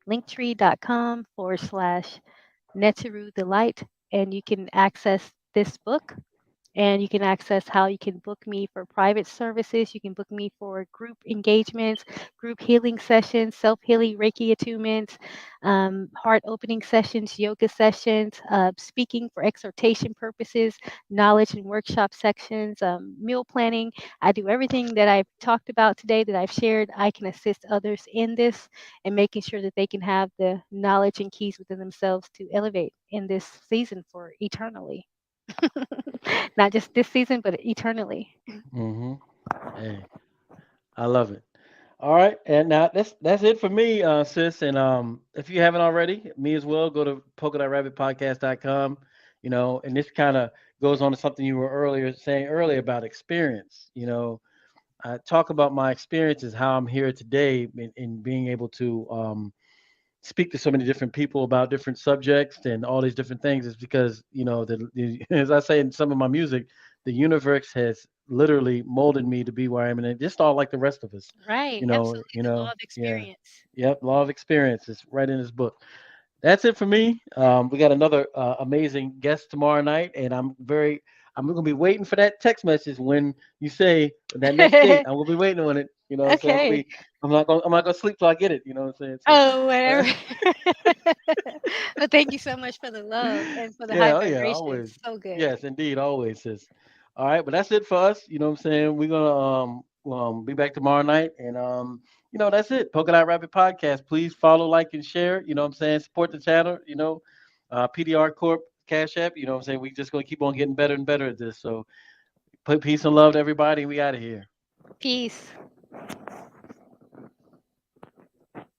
Linktree.com/NETERU NETERU the Light, and you can access this book, and you can access how you can book me for private services. You can book me for group engagements, group healing sessions, self healing, Reiki attunements, heart opening sessions, yoga sessions, speaking for exhortation purposes, knowledge and workshop sections, meal planning. I do everything that I've talked about today, that I've shared. I can assist others in this and making sure that they can have the knowledge and keys within themselves to elevate in this season for eternally. Not just this season, but eternally. Mm-hmm. Hey, I love it. All right, and now that's it for me, sis. And if you haven't already, me as well, go to polka.rabbitpodcast.com. And this kind of goes on to something you were saying earlier about experience. I talk about my experiences, how I'm here today, in being able to speak to so many different people about different subjects and all these different things is because as I say in some of my music, the universe has literally molded me to be where I am, and it just all like the rest of us, Right, absolutely. The law of yeah, experience. yep, law of experience is right in his book. That's it for me. We got another amazing guest tomorrow night, and I'm gonna be waiting for that text message when you say that next date. I'm gonna be waiting on it. You know what I'm saying? Okay. I'm not gonna sleep till I get it. You know what I'm saying? So, Oh, uh, whatever. Well, thank you so much for the love and for the high yeah, oh yeah, vibrations. always. So good. Yes, indeed, always is. All right, but that's it for us. You know what I'm saying? We're gonna be back tomorrow night, and that's it. Polka Dot Rabbit Podcast. Please follow, like, and share. You know what I'm saying? Support the channel. PDR Corp Cash App. You know what I'm saying? We just gonna keep on getting better and better at this. So put peace and love to everybody. We out of here. Peace.